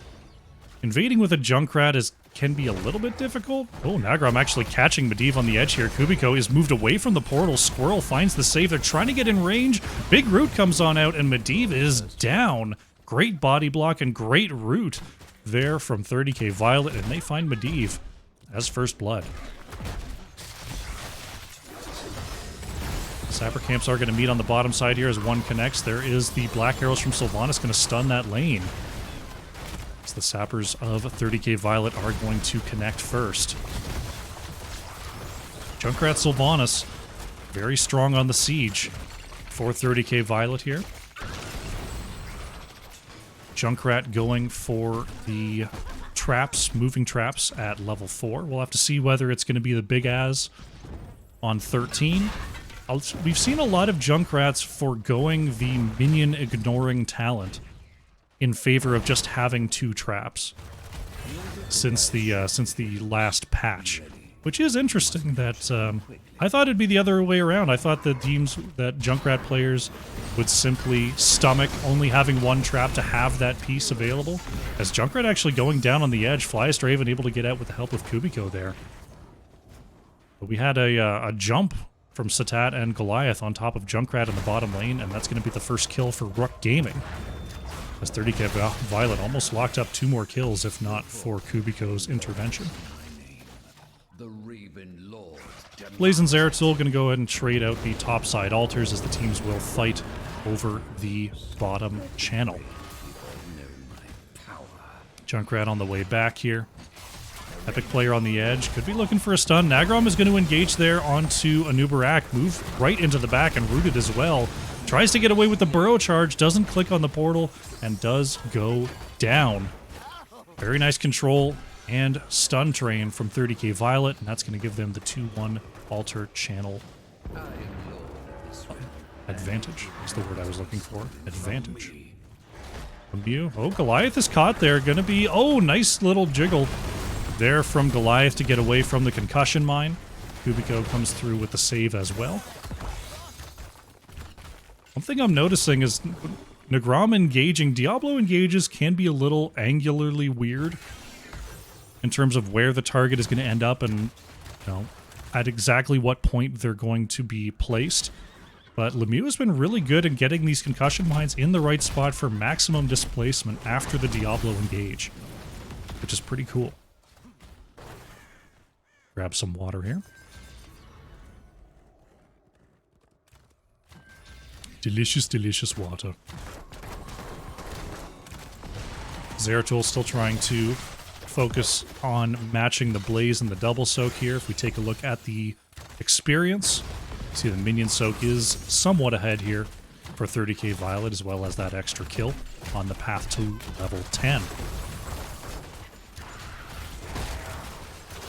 Invading with a Junkrat can be a little bit difficult. Oh, Nagron actually catching Medivh on the edge here. Kubiko is moved away from the portal. Squirrel finds the save. They're trying to get in range. Big Root comes on out, and Medivh is down. Great body block and great root there from 30k Violet, and they find Medivh as first blood. Sapper camps are going to meet on the bottom side here as one connects. There is the Black Arrows from Sylvanas going to stun that lane. As the Sappers of 30k Violet are going to connect first. Junkrat Sylvanas, very strong on the siege for 30k Violet here. Junkrat going for the traps, moving traps at level 4. We'll have to see whether it's going to be the Big Az on 13. We've seen a lot of Junkrats foregoing the minion ignoring talent in favor of just having 2 traps. since the last patch, which is interesting. That I thought it'd be the other way around. I thought that Junkrat players would simply stomach only having one trap to have that piece available. As Junkrat actually going down on the edge, Flyest Raven able to get out with the help of Kubiko there. But we had a jump from Satat and Goliath on top of Junkrat in the bottom lane, and that's going to be the first kill for Rook Gaming. As 30k Violet almost locked up 2 more kills, if not for Kubiko's intervention. Blaze and Zeratul going to go ahead and trade out the top side altars as the teams will fight over the bottom channel. Junkrat on the way back here. Epic player on the edge. Could be looking for a stun. Nagrom is going to engage there onto Anubarak. Move right into the back and rooted as well. Tries to get away with the burrow charge. Doesn't click on the portal and does go down. Very nice control and stun train from 30k Violet. And that's going to give them the 2-1 altar channel advantage. That's the word I was looking for. Advantage. Oh, Goliath is caught there. Going to be... Oh, nice little jiggle there from Goliath to get away from the concussion mine. Kubiko comes through with the save as well. One thing I'm noticing is Nagrom engaging, Diablo engages can be a little angularly weird in terms of where the target is going to end up and, you know, at exactly what point they're going to be placed. But Lemieux has been really good at getting these concussion mines in the right spot for maximum displacement after the Diablo engage, which is pretty cool. Grab some water here. Delicious, delicious water. Zeratul still trying to focus on matching the Blaze and the double soak here. If we take a look at the experience, see the minion soak is somewhat ahead here for 30k Violet, as well as that extra kill on the path to level 10.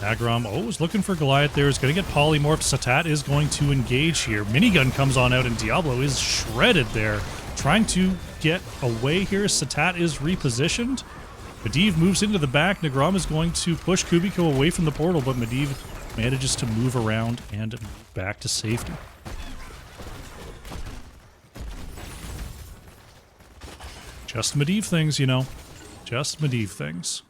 Nagrom, is looking for Goliath there. Is going to get polymorphed. Satat is going to engage here. Minigun comes on out and Diablo is shredded there. Trying to get away here. Satat is repositioned. Medivh moves into the back. Nagrom is going to push Kubiko away from the portal, but Medivh manages to move around and move back to safety. Just Medivh things, you know. Just Medivh things.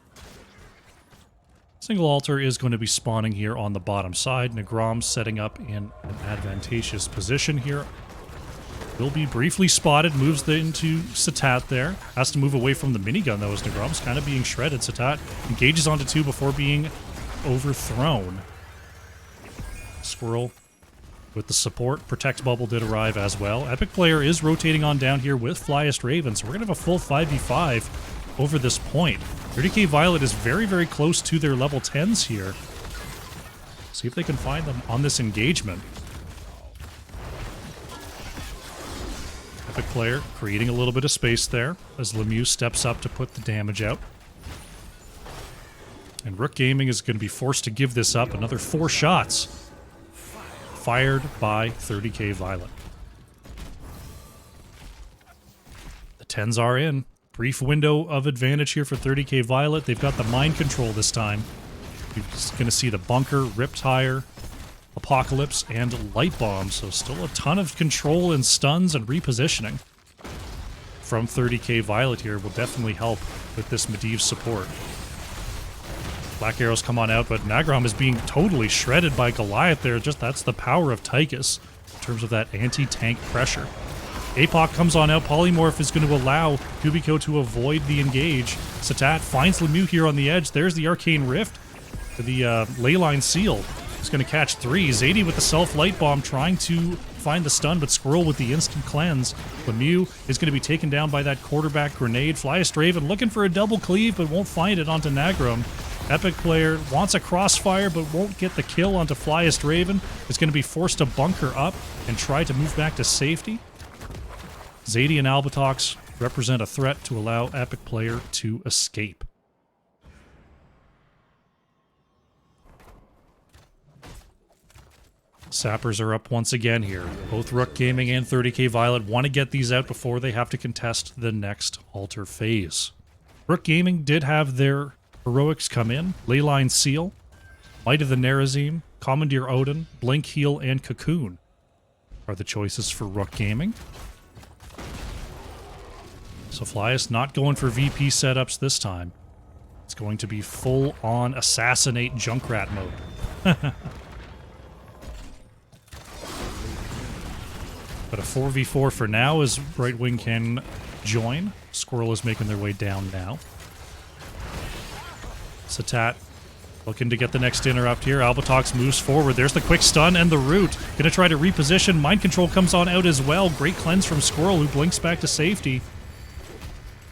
Single altar is going to be spawning here on the bottom side. Nagrom setting up in an advantageous position here. Will be briefly spotted, moves into Satat there. Has to move away from the minigun though, as Nagrom's kind of being shredded. Satat engages onto 2 before being overthrown. Squirrel with the support. Protect Bubble did arrive as well. Epic player is rotating on down here with Flyest Raven, so we're going to have a full 5v5 over this point. 30k Violet is very, very close to their level 10s here. See if they can find them on this engagement. Epic player creating a little bit of space there as Lemieux steps up to put the damage out. And Rook Gaming is going to be forced to give this up. Another 4 shots fired by 30k Violet. The 10s are in. Brief window of advantage here for 30k Violet. They've got the mind control this time. You're just going to see the bunker, Riptire, Apocalypse, and Light Bomb. So still a ton of control and stuns and repositioning from 30k Violet here will definitely help with this Medivh support. Black arrows come on out, but Nagrom is being totally shredded by Goliath there. Just that's the power of Tychus in terms of that anti-tank pressure. Apoc comes on out. Polymorph is going to allow Kubiko to avoid the engage. Satat finds Lemieux here on the edge. There's the Arcane Rift to the Leyline Seal. He's going to catch 3. Zadie with the self-light bomb trying to find the stun, but Squirrel with the instant cleanse. Lemieux is going to be taken down by that quarterback grenade. Flyest Raven looking for a double cleave, but won't find it onto Nagrom. Epic player wants a crossfire, but won't get the kill onto Flyest Raven. Is going to be forced to bunker up and try to move back to safety. Zadie and Albatox represent a threat to allow Epic player to escape. Sappers are up once again here. Both Rook Gaming and 30k Violet want to get these out before they have to contest the next altar phase. Rook Gaming did have their Heroics come in. Leyline Seal, Might of the Nerazim, Commandeer Odin, Blink Heal, and Cocoon are the choices for Rook Gaming. So Flyus not going for VP setups this time. It's going to be full-on assassinate Junkrat mode. But a 4v4 for now as right wing can join. Squirrel is making their way down now. Satat looking to get the next interrupt here. Albatox moves forward. There's the quick stun and the root. Gonna try to reposition. Mind Control comes on out as well. Great cleanse from Squirrel, who blinks back to safety.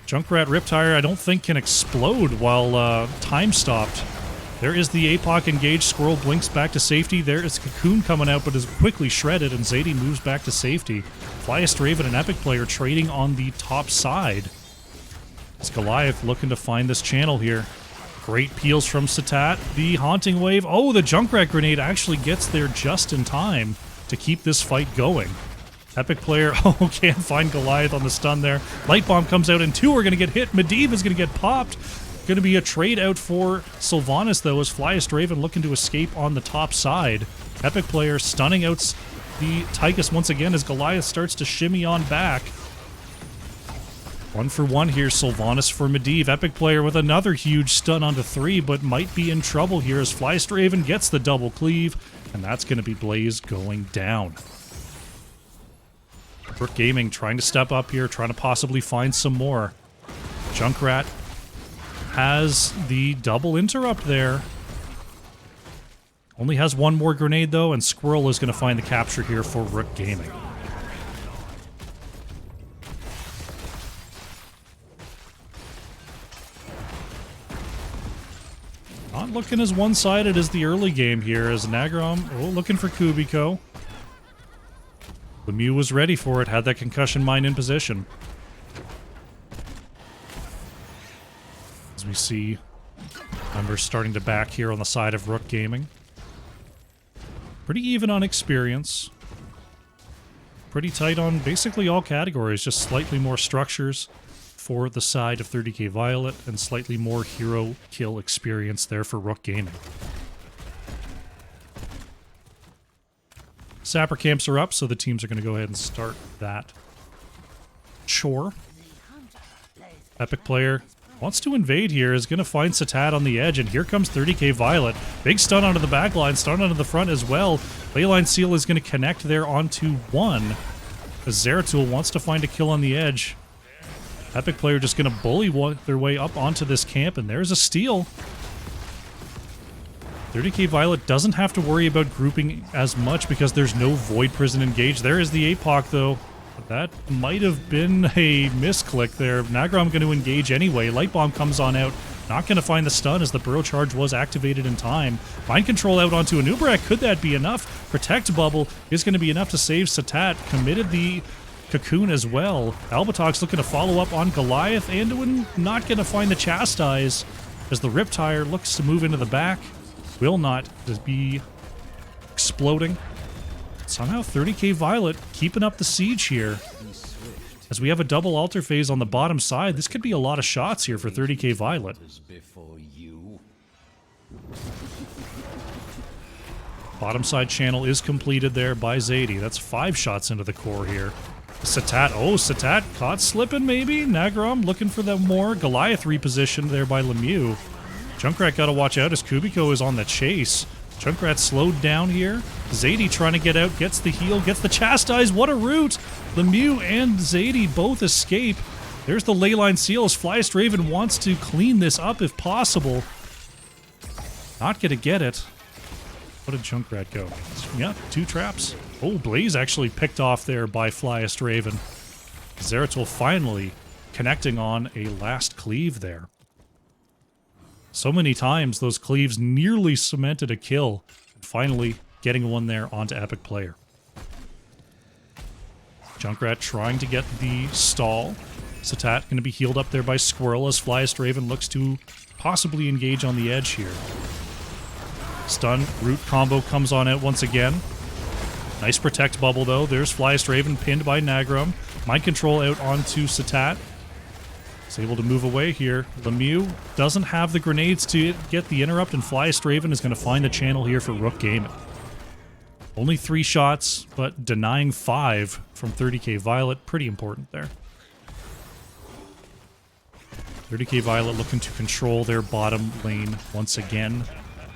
Junkrat Riptire, I don't think, can explode while time stopped. There is the APOC engaged. Squirrel blinks back to safety. There is Cocoon coming out, but is quickly shredded, and Zadie moves back to safety. Flyest Raven, an Epic player, trading on the top side. It's Goliath looking to find this channel here. Great peels from Satat. The Haunting Wave. Oh, the Junkrat Grenade actually gets there just in time to keep this fight going. Epic player, oh, can't find Goliath on the stun there. Light Bomb comes out, and two are going to get hit. Medivh is going to get popped. Going to be a trade out for Sylvanas, though, as Flyest Raven looking to escape on the top side. Epic player stunning out the Tychus once again as Goliath starts to shimmy on back. 1 for 1 here, Sylvanas for Medivh. Epic player with another huge stun onto 3, but might be in trouble here as Flyest Raven gets the double cleave, and that's going to be Blaze going down. Rook Gaming trying to step up here, trying to possibly find some more. Junkrat has the double interrupt there. Only has one more grenade, though, and Squirrel is going to find the capture here for Rook Gaming. Not looking as one-sided as the early game here, as Nagrom looking for Kubiko. Lemieux was ready for it, had that concussion mine in position. As we see members starting to back here on the side of Rook Gaming. Pretty even on experience. Pretty tight on basically all categories, just slightly more structures for the side of 30k Violet and slightly more hero kill experience there for Rook Gaming. Sapper camps are up, so the teams are going to go ahead and start that chore. Epic player wants to invade here, is going to find Satat on the edge, and here comes 30k Violet. Big stun onto the back line, stun onto the front as well. Leyline Seal is going to connect there onto 1. As Zeratul wants to find a kill on the edge. Epic player just going to bully their way up onto this camp, and there's a steal. 30k Violet doesn't have to worry about grouping as much because there's no Void Prison engaged. There is the APOC, though. That might have been a misclick there. Nagrom going to engage anyway. Light Bomb comes on out. Not going to find the stun as the Burrow Charge was activated in time. Mind Control out onto Anub'arak. Could that be enough? Protect Bubble is going to be enough to save Satat. Committed the Cocoon as well. Albatox looking to follow up on Goliath. Anduin not going to find the Chastise as the Riptire looks to move into the back. Will not be exploding. Somehow 30k Violet keeping up the siege here. As we have a double altar phase on the bottom side, this could be a lot of shots here for 30k Violet. Bottom side channel is completed there by Zadie. That's 5 shots into the core here. Satat, oh, Satat caught slipping maybe? Nagrom looking for them more. Goliath repositioned there by Lemieux. Junkrat gotta watch out as Kubiko is on the chase. Junkrat slowed down here. Zadie trying to get out, gets the heal, gets the Chastise. What a route! Lemieux and Zadie both escape. There's the Leyline Seal as Flyest Raven wants to clean this up if possible. Not gonna get it. What did Junkrat go? Yeah, 2 traps. Oh, Blaze actually picked off there by Flyest Raven. Zeratul finally connecting on a last cleave there. So many times those cleaves nearly cemented a kill. Finally getting one there onto Epic player. Junkrat trying to get the stall. Satat going to be healed up there by Squirrel as Flyest Raven looks to possibly engage on the edge here. Stun, root combo comes on out once again. Nice protect bubble though. There's Flyest Raven pinned by Nagrom. Mind Control out onto Satat. Is able to move away here. Lemieux doesn't have the grenades to get the interrupt, and Flyest Raven is going to find the channel here for Rook Gaming. Only 3 shots, but denying 5 from 30k Violet. Pretty important there. 30k Violet looking to control their bottom lane once again.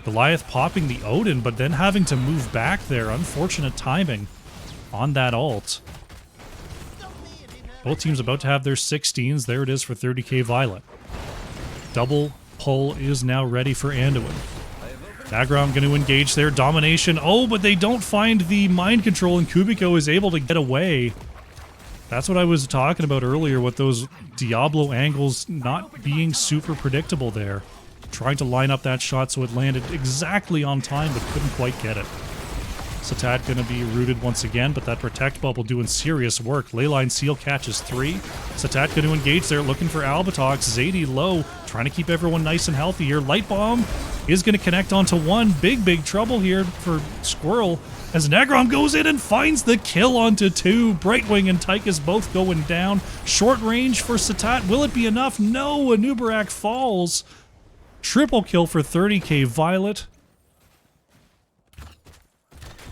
Goliath popping the Odin, but then having to move back there. Unfortunate timing on that ult. Both teams about to have their 16s. There it is for 30k Violet. Double pull is now ready for Anduin. Nagrom going to engage their domination. Oh, but they don't find the mind control, and Kubiko is able to get away. That's what I was talking about earlier with those Diablo angles not being super predictable there. Trying to line up that shot so it landed exactly on time, but couldn't quite get it. Satat going to be rooted once again, but that Protect Bubble doing serious work. Leyline Seal catches 3. Satat going to engage there, looking for Albatox. Zadie low, trying to keep everyone nice and healthy here. Light Bomb is going to connect onto 1. Big trouble here for Squirrel, as Nagrom goes in and finds the kill onto 2. Brightwing and Tychus both going down. Short range for Satat. Will it be enough? No, Anubarak falls. Triple kill for 30k Violet.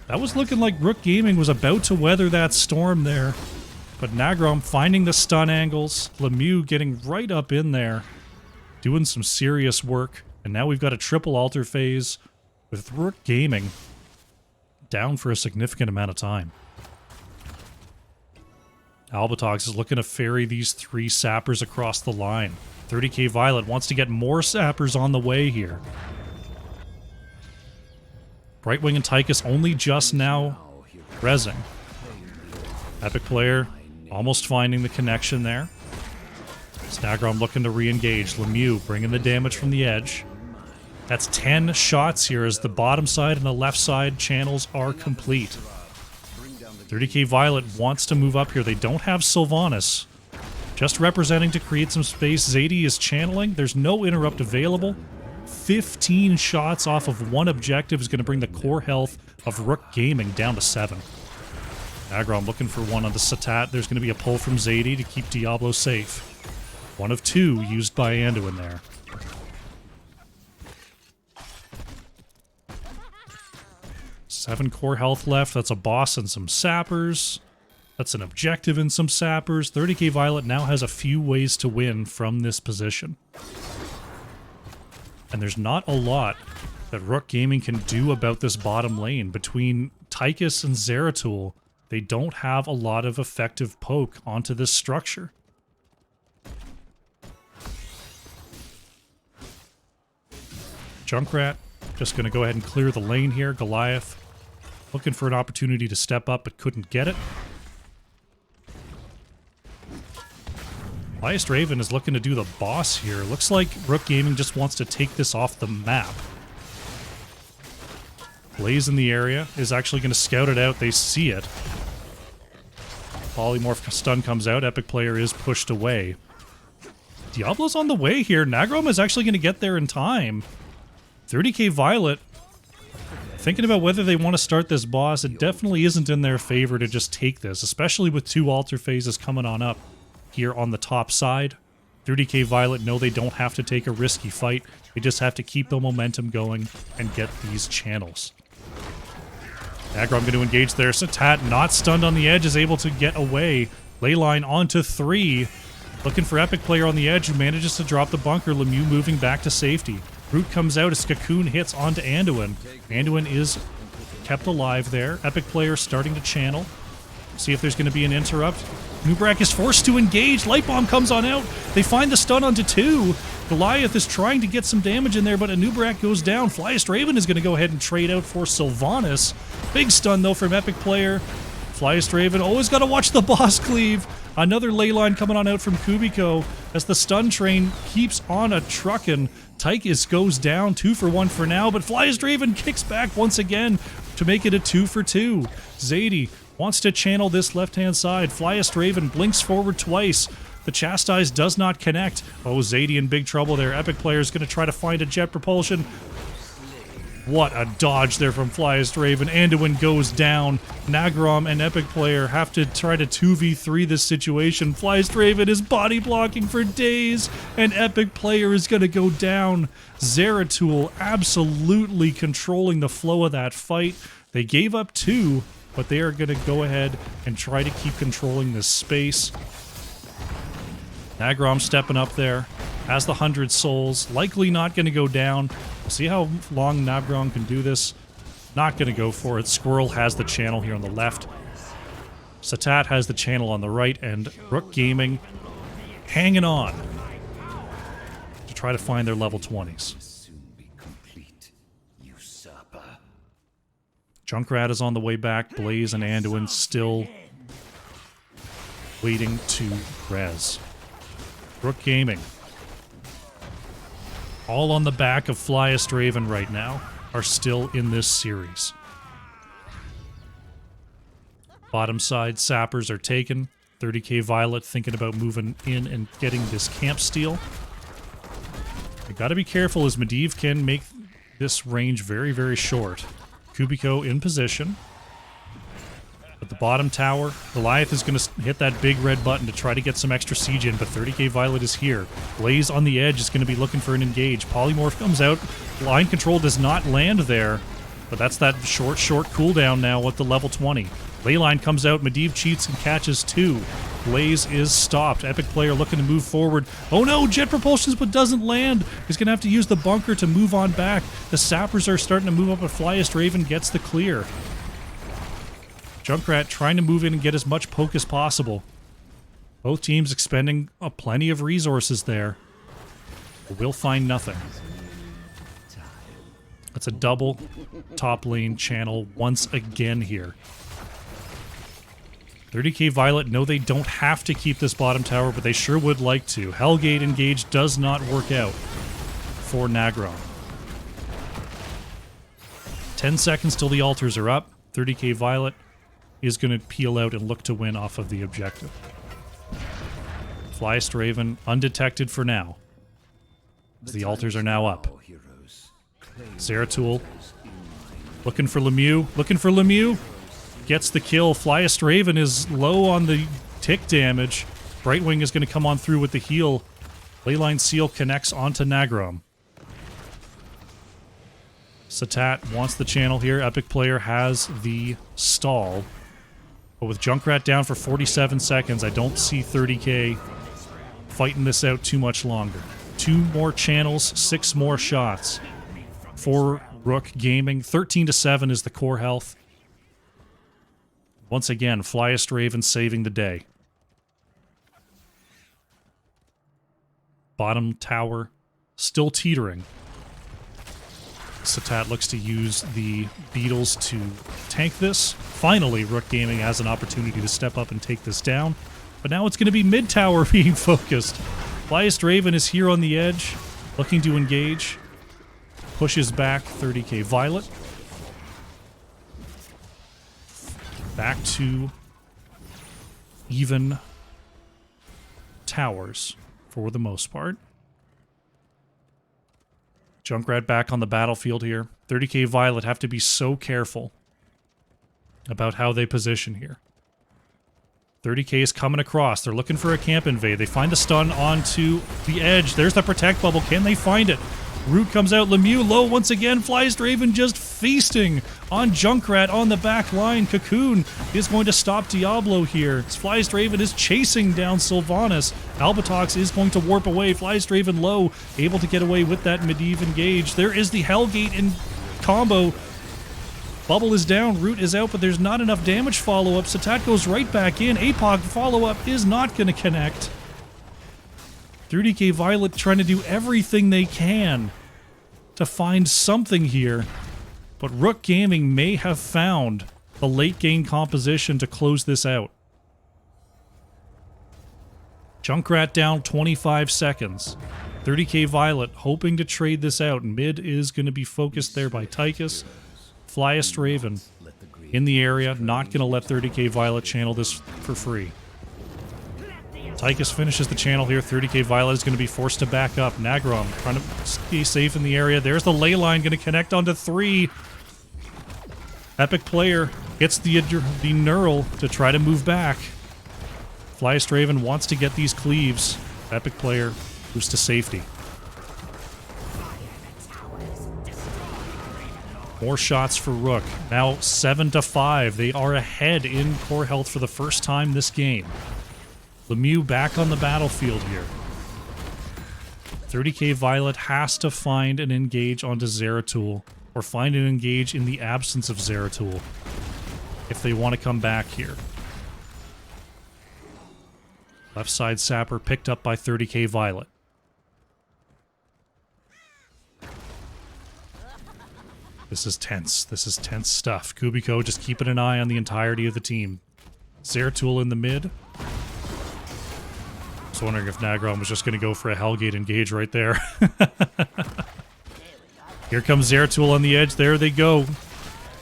That was looking like Rook Gaming was about to weather that storm there. But Nagrom finding the stun angles. Lemieux getting right up in there. Doing some serious work. And now we've got a triple altar phase with Rook Gaming down for a significant amount of time. Albatox is looking to ferry these 3 sappers across the line. 30k Violet wants to get more sappers on the way here. Brightwing and Tychus only just now rezzing. Epic Player almost finding the connection there. Snagrom looking to re-engage. Lemieux bringing the damage from the edge. That's 10 shots here as the bottom side and the left side channels are complete. 30k Violet wants to move up here. They don't have Sylvanas. Just representing to create some space. Zadie is channeling. There's no interrupt available. 15 shots off of 1 objective is going to bring the core health of Rook Gaming down to 7. Nagrom looking for 1 on the Satat. There's going to be a pull from Zadie to keep Diablo safe. 1 of 2 used by Anduin there. Seven core health left. That's a boss and some sappers. That's an objective and some sappers. 30k Violet now has a few ways to win from this position. And there's not a lot that Rook Gaming can do about this bottom lane. Between Tychus and Zeratul, they don't have a lot of effective poke onto this structure. Junkrat just going to go ahead and clear the lane here. Goliath looking for an opportunity to step up but couldn't get it. Flyest Raven is looking to do the boss here. Looks like Rook Gaming just wants to take this off the map. Blaze in the area is actually going to scout it out. They see it. Polymorph stun comes out. Epic Player is pushed away. Diablo's on the way here. Nagrom is actually going to get there in time. 30k Violet thinking about whether they want to start this boss. It definitely isn't in their favor to just take this, especially with 2 altar phases coming on up here on the top side. 30k Violet know they don't have to take a risky fight. They just have to keep the momentum going and get these channels. Nagrom going to engage there. Satat, not stunned on the edge, is able to get away. Leyline onto 3. Looking for Epic Player on the edge, who manages to drop the bunker. Lemieux moving back to safety. Root comes out as Cocoon hits onto Anduin. Anduin is kept alive there. Epic Player starting to channel. See if there's going to be an interrupt. Nubrak is forced to engage. Light Bomb comes on out. They find the stun onto 2. Goliath is trying to get some damage in there, but Nubrak goes down. Flyest Raven is going to go ahead and trade out for Sylvanas. Big stun, though, from Epic Player. Flyest Raven always got to watch the boss cleave. Another ley line coming on out from Kubiko as the stun train keeps on a truckin'. Tychus goes down, 2 for 1 for now, but Flyest Raven kicks back once again to make it a 2 for 2. Zadie wants to channel this left-hand side. Flyest Raven blinks forward twice. The Chastise does not connect. Oh, Zadie in big trouble there. Epic Player is going to try to find a jet propulsion. What a dodge there from Flyest Raven. Anduin goes down. Nagrom and Epic Player have to try to 2v3 this situation. Flyest Raven is body blocking for days, and Epic Player is going to go down. Zeratul absolutely controlling the flow of that fight. They gave up 2, but they are going to go ahead and try to keep controlling this space. Nagrom stepping up there. Has the 100 souls. Likely not going to go down. We'll see how long Nagrom can do this. Not going to go for it. Squirrel has the channel here on the left. Satat has the channel on the right. And Rook Gaming hanging on to try to find their level 20s. Junkrat is on the way back. Blaze and Anduin still waiting to res. Rook Gaming, all on the back of Flyest Raven right now, are still in this series. Bottom side sappers are taken. 30k Violet thinking about moving in and getting this camp steal. You gotta be careful as Medivh can make this range very, very short. Kubiko in position. At the bottom tower, Goliath is going to hit that big red button to try to get some extra siege in, but 30k Violet is here. Blaze on the edge is going to be looking for an engage. Polymorph comes out. Line control does not land there, but that's that short cooldown now at the level 20. Leyline comes out. Medivh cheats and catches 2. Blaze is stopped. Epic Player looking to move forward. Oh no, jet propulsions, but doesn't land. He's going to have to use the bunker to move on back. The sappers are starting to move up, but Flyest Raven gets the clear. Junkrat trying to move in and get as much poke as possible. Both teams expending plenty of resources there. But we'll find nothing. That's a double top lane channel once again here. 30k Violet know they don't have to keep this bottom tower, but they sure would like to. Hellgate engage does not work out for Nagrom. 10 seconds till the altars are up. 30k Violet is going to peel out and look to win off of the objective. Flyest Raven undetected for now, as the altars are now up. Zeratul looking for Lemieux. Gets the kill. Flyest Raven is low on the tick damage. Brightwing is going to come on through with the heal. Leyline Seal connects onto Nagrom. Satat wants the channel here. Epic Player has the stall. But with Junkrat down for 47 seconds, I don't see 30k fighting this out too much longer. 2 more channels, 6 more shots for Rook Gaming. 13-7 is the core health. Once again, Flyest Raven saving the day. Bottom tower still teetering. Satat looks to use the Beetles to tank this. Finally, Rook Gaming has an opportunity to step up and take this down. But now it's going to be mid-tower being focused. Flyest Raven is here on the edge, looking to engage. Pushes back 30k Violet. Back to even towers for the most part. Junkrat back on the battlefield here. 30k Violet have to be so careful about how they position here. 30k is coming across. They're looking for a camp invade. They find the stun onto the edge. There's the protect bubble. Can they find it? Root comes out. Lemieux low once again. Flyest Raven just feasting on Junkrat on the back line. Cocoon is going to stop Diablo here. Flyest Raven is chasing down Sylvanas. Albatox is going to warp away. Flyest Raven low, able to get away with that Medivh engage. There is the Hellgate in combo. Bubble is down, Root is out, but there's not enough damage follow-up. Satat goes right back in. APOC follow-up is not going to connect. 30k Violet trying to do everything they can to find something here. But Rook Gaming may have found the late game composition to close this out. Junkrat down 25 seconds. 30k Violet hoping to trade this out. Mid is going to be focused there by Tychus. Flyest Raven in the area, not going to let 30k Violet channel this for free. Tychus finishes the channel here. 30k Violet is going to be forced to back up. Nagrom trying to stay safe in the area. There's the ley line going to connect onto 3. Epic player gets the Neural to try to move back. Flyest Raven wants to get these cleaves. Epic player moves to safety. More shots for Rook. Now 7-5. They are ahead in core health for the first time this game. Lemieux back on the battlefield here. 30k Violet has to find an engage onto Zeratul, or find an engage in the absence of Zeratul, if they want to come back here. Left side Sapper picked up by 30k Violet. This is tense. This is tense stuff. Kubiko just keeping an eye on the entirety of the team. Zeratul in the mid. I was wondering if Nagrom was just going to go for a Hellgate engage right there. Here comes Zeratul on the edge. There they go.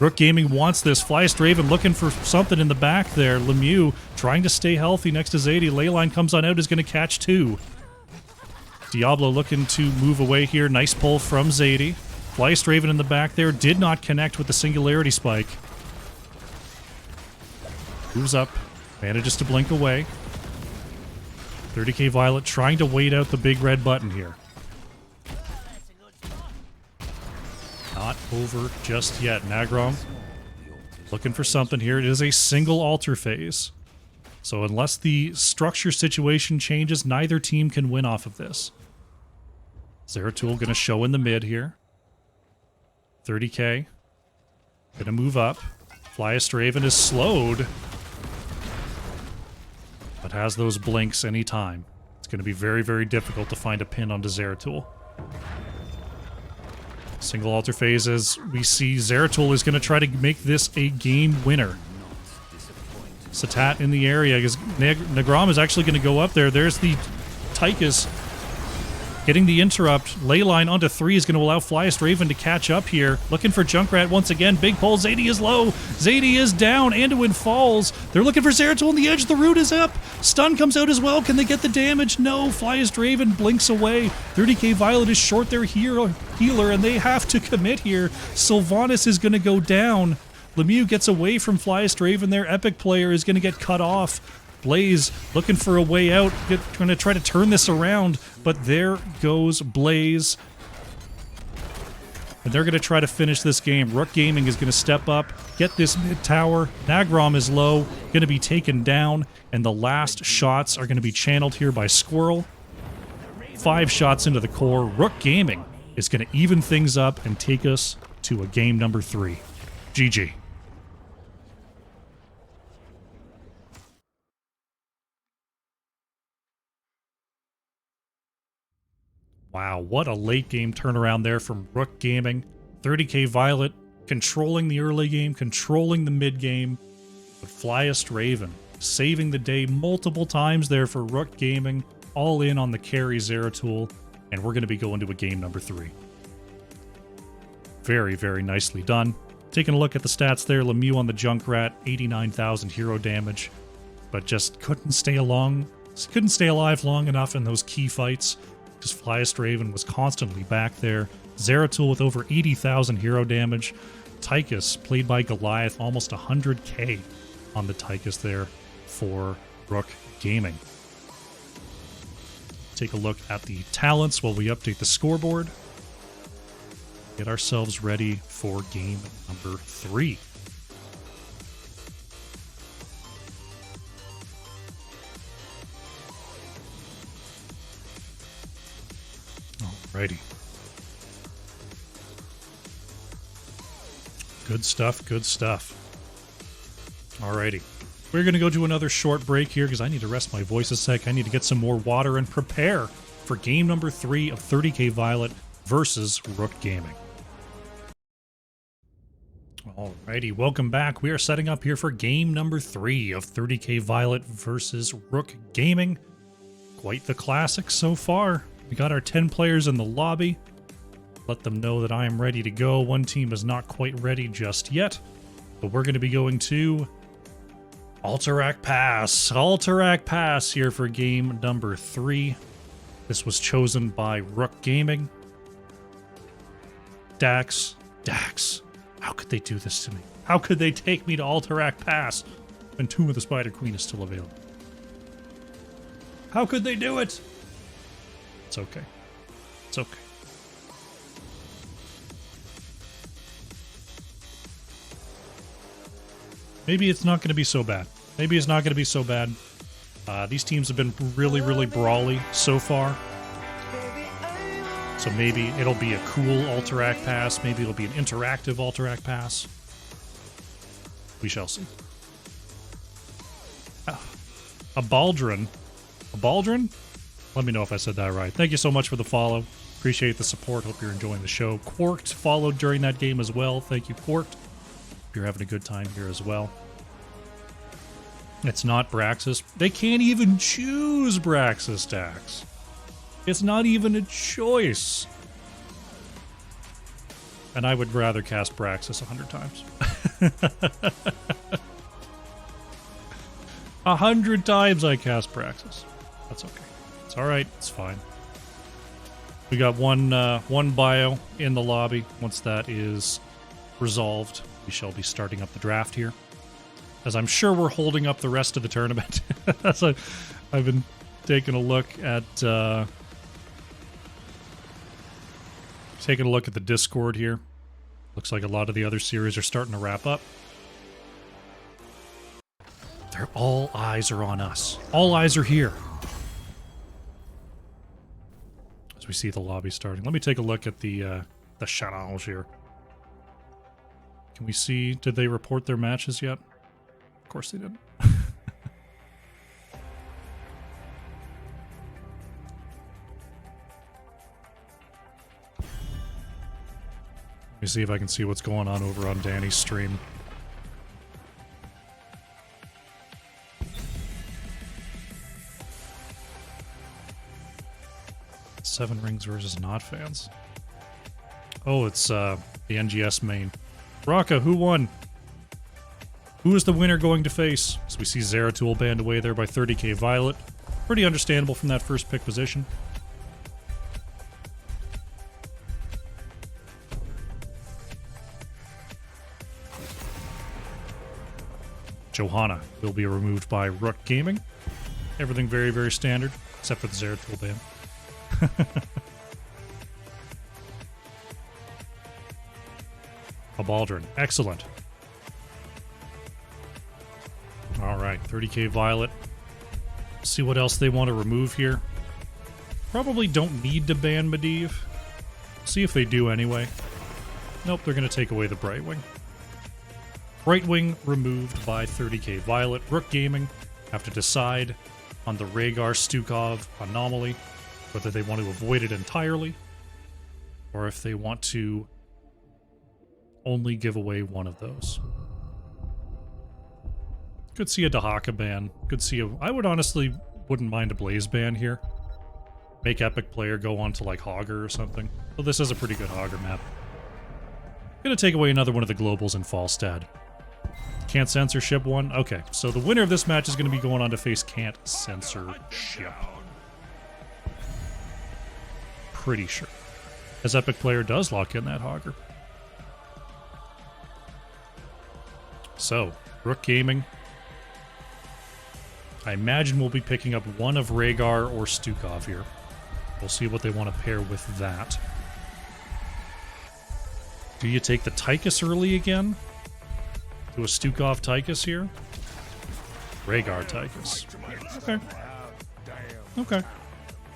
Rook Gaming wants this. Flyest Raven looking for something in the back there. Lemieux trying to stay healthy next to Zadie. Leyline comes on out, is going to catch 2. Diablo looking to move away here. Nice pull from Zadie. Flyest Raven in the back there did not connect with the Singularity Spike. Moves up. Manages to blink away. 30k Violet trying to wait out the big red button here. Not over just yet. Nagrom looking for something here. It is a single altar phase. So unless the structure situation changes, neither team can win off of this. Zeratul going to show in the mid here. 30k. Going to move up. Flyest Raven is slowed, but has those blinks anytime. It's going to be very, very difficult to find a pin onto Zeratul. Single altar phases. We see Zeratul is going to try to make this a game winner. Satat in the area, because Nagrom is actually going to go up there. There's the Tychus getting the interrupt. Leyline onto 3 is going to allow Flyest Raven to catch up here. Looking for Junkrat once again. Big pull. Zadie is low. Zadie is down. Anduin falls. They're looking for Zeratul on the edge. The root is up. Stun comes out as well. Can they get the damage? No. Flyest Raven blinks away. 30k Violet is short their healer, and they have to commit here. Sylvanas is going to go down. Lemieux gets away from Flyest Raven there. Epic player is going to get cut off. Blaze looking for a way out, trying to try to turn this around, but there goes Blaze. And they're going to try to finish this game. Rook Gaming is going to step up, get this mid tower. Nagrom is low, going to be taken down, and the last shots are going to be channeled here by Squirrel. 5 shots into the core. Rook Gaming is going to even things up and take us to a game number 3. GG. Wow, what a late game turnaround there from Rook Gaming. 30k Violet controlling the early game, controlling the mid game, but Flyest Raven saving the day multiple times there for Rook Gaming, all in on the carry Zeratul, and we're going to be going to a game number 3. Very, very nicely done. Taking a look at the stats there, Lemieux on the Junkrat, 89,000 hero damage, but just couldn't stay alive long enough in those key fights. Because Flyest Raven was constantly back there. Zeratul with over 80,000 hero damage. Tychus, played by Goliath, almost 100k on the Tychus there for Rook Gaming. Take a look at the talents while we update the scoreboard. Get ourselves ready for game number 3. Alrighty. Good stuff, good stuff. Alrighty. We're going to go to another short break here because I need to rest my voice a sec. I need to get some more water and prepare for game number 3 of 30k Violet versus Rook Gaming. Alrighty, welcome back. We are setting up here for game number 3 of 30k Violet versus Rook Gaming. Quite the classic so far. We got our 10 players in the lobby. Let them know that I am ready to go. One team is not quite ready just yet, but we're going to be going to Alterac Pass. Alterac Pass here for game number 3. This was chosen by Rook Gaming. Dax. How could they do this to me? How could they take me to Alterac Pass when Tomb of the Spider Queen is still available? How could they do it? It's okay. It's okay. Maybe it's not going to be so bad. Maybe it's not going to be so bad. These teams have been really, really brawly so far. So maybe it'll be a cool Alterac Pass. Maybe it'll be an interactive Alterac Pass. We shall see. A Baldrin. A Baldrin? Let me know if I said that right. Thank you so much for the follow. Appreciate the support. Hope you're enjoying the show. Quarked followed during that game as well. Thank you, Quarked. You're having a good time here as well. It's not Braxis. They can't even choose Braxis Dax. It's not even a choice. And I would rather cast Braxis 100 times. 100 times I cast Braxis. That's okay. It's alright. It's fine. We got one bio in the lobby. Once that is resolved, we shall be starting up the draft here. As I'm sure we're holding up the rest of the tournament. So I've been taking a look at the Discord here. Looks like a lot of the other series are starting to wrap up. All eyes are on us. All eyes are here. As we see the lobby starting. Let me take a look at the challenge here. Can we see, did they report their matches yet? Of course they didn't. Let me see if I can see what's going on over on Danny's stream. Seven Rings versus Not Fans. Oh, it's the NGS main. Raka, who won? Who is the winner going to face? So we see Zeratul banned away there by 30k Violet. Pretty understandable from that first pick position. Johanna will be removed by Rook Gaming. Everything very, very standard, except for the Zeratul ban. A Baldrin. Excellent. Alright, 30k Violet. See what else they want to remove here. Probably don't need to ban Medivh. See if they do anyway. Nope, they're going to take away the Brightwing. Brightwing removed by 30k Violet. Rook Gaming have to decide on the Rhaegar Stukov anomaly, whether they want to avoid it entirely, or if they want to only give away one of those. Could see a Dahaka ban. Could see a... I would honestly wouldn't mind a Blaze ban here. Make Epic Player go on to like Hogger or something. So this is a pretty good Hogger map. Gonna take away another one of the globals in Falstad. Can't censorship one? Okay, so the winner of this match is going to be going on to face Can't Censorship. Pretty sure. As Epic Player does lock in that Hogger. So, Rook Gaming. I imagine we'll be picking up one of Rhaegar or Stukov here. We'll see what they want to pair with that. Do you take the Tychus early again? Do a Stukov Tychus here? Rhaegar Tychus. Okay. Okay.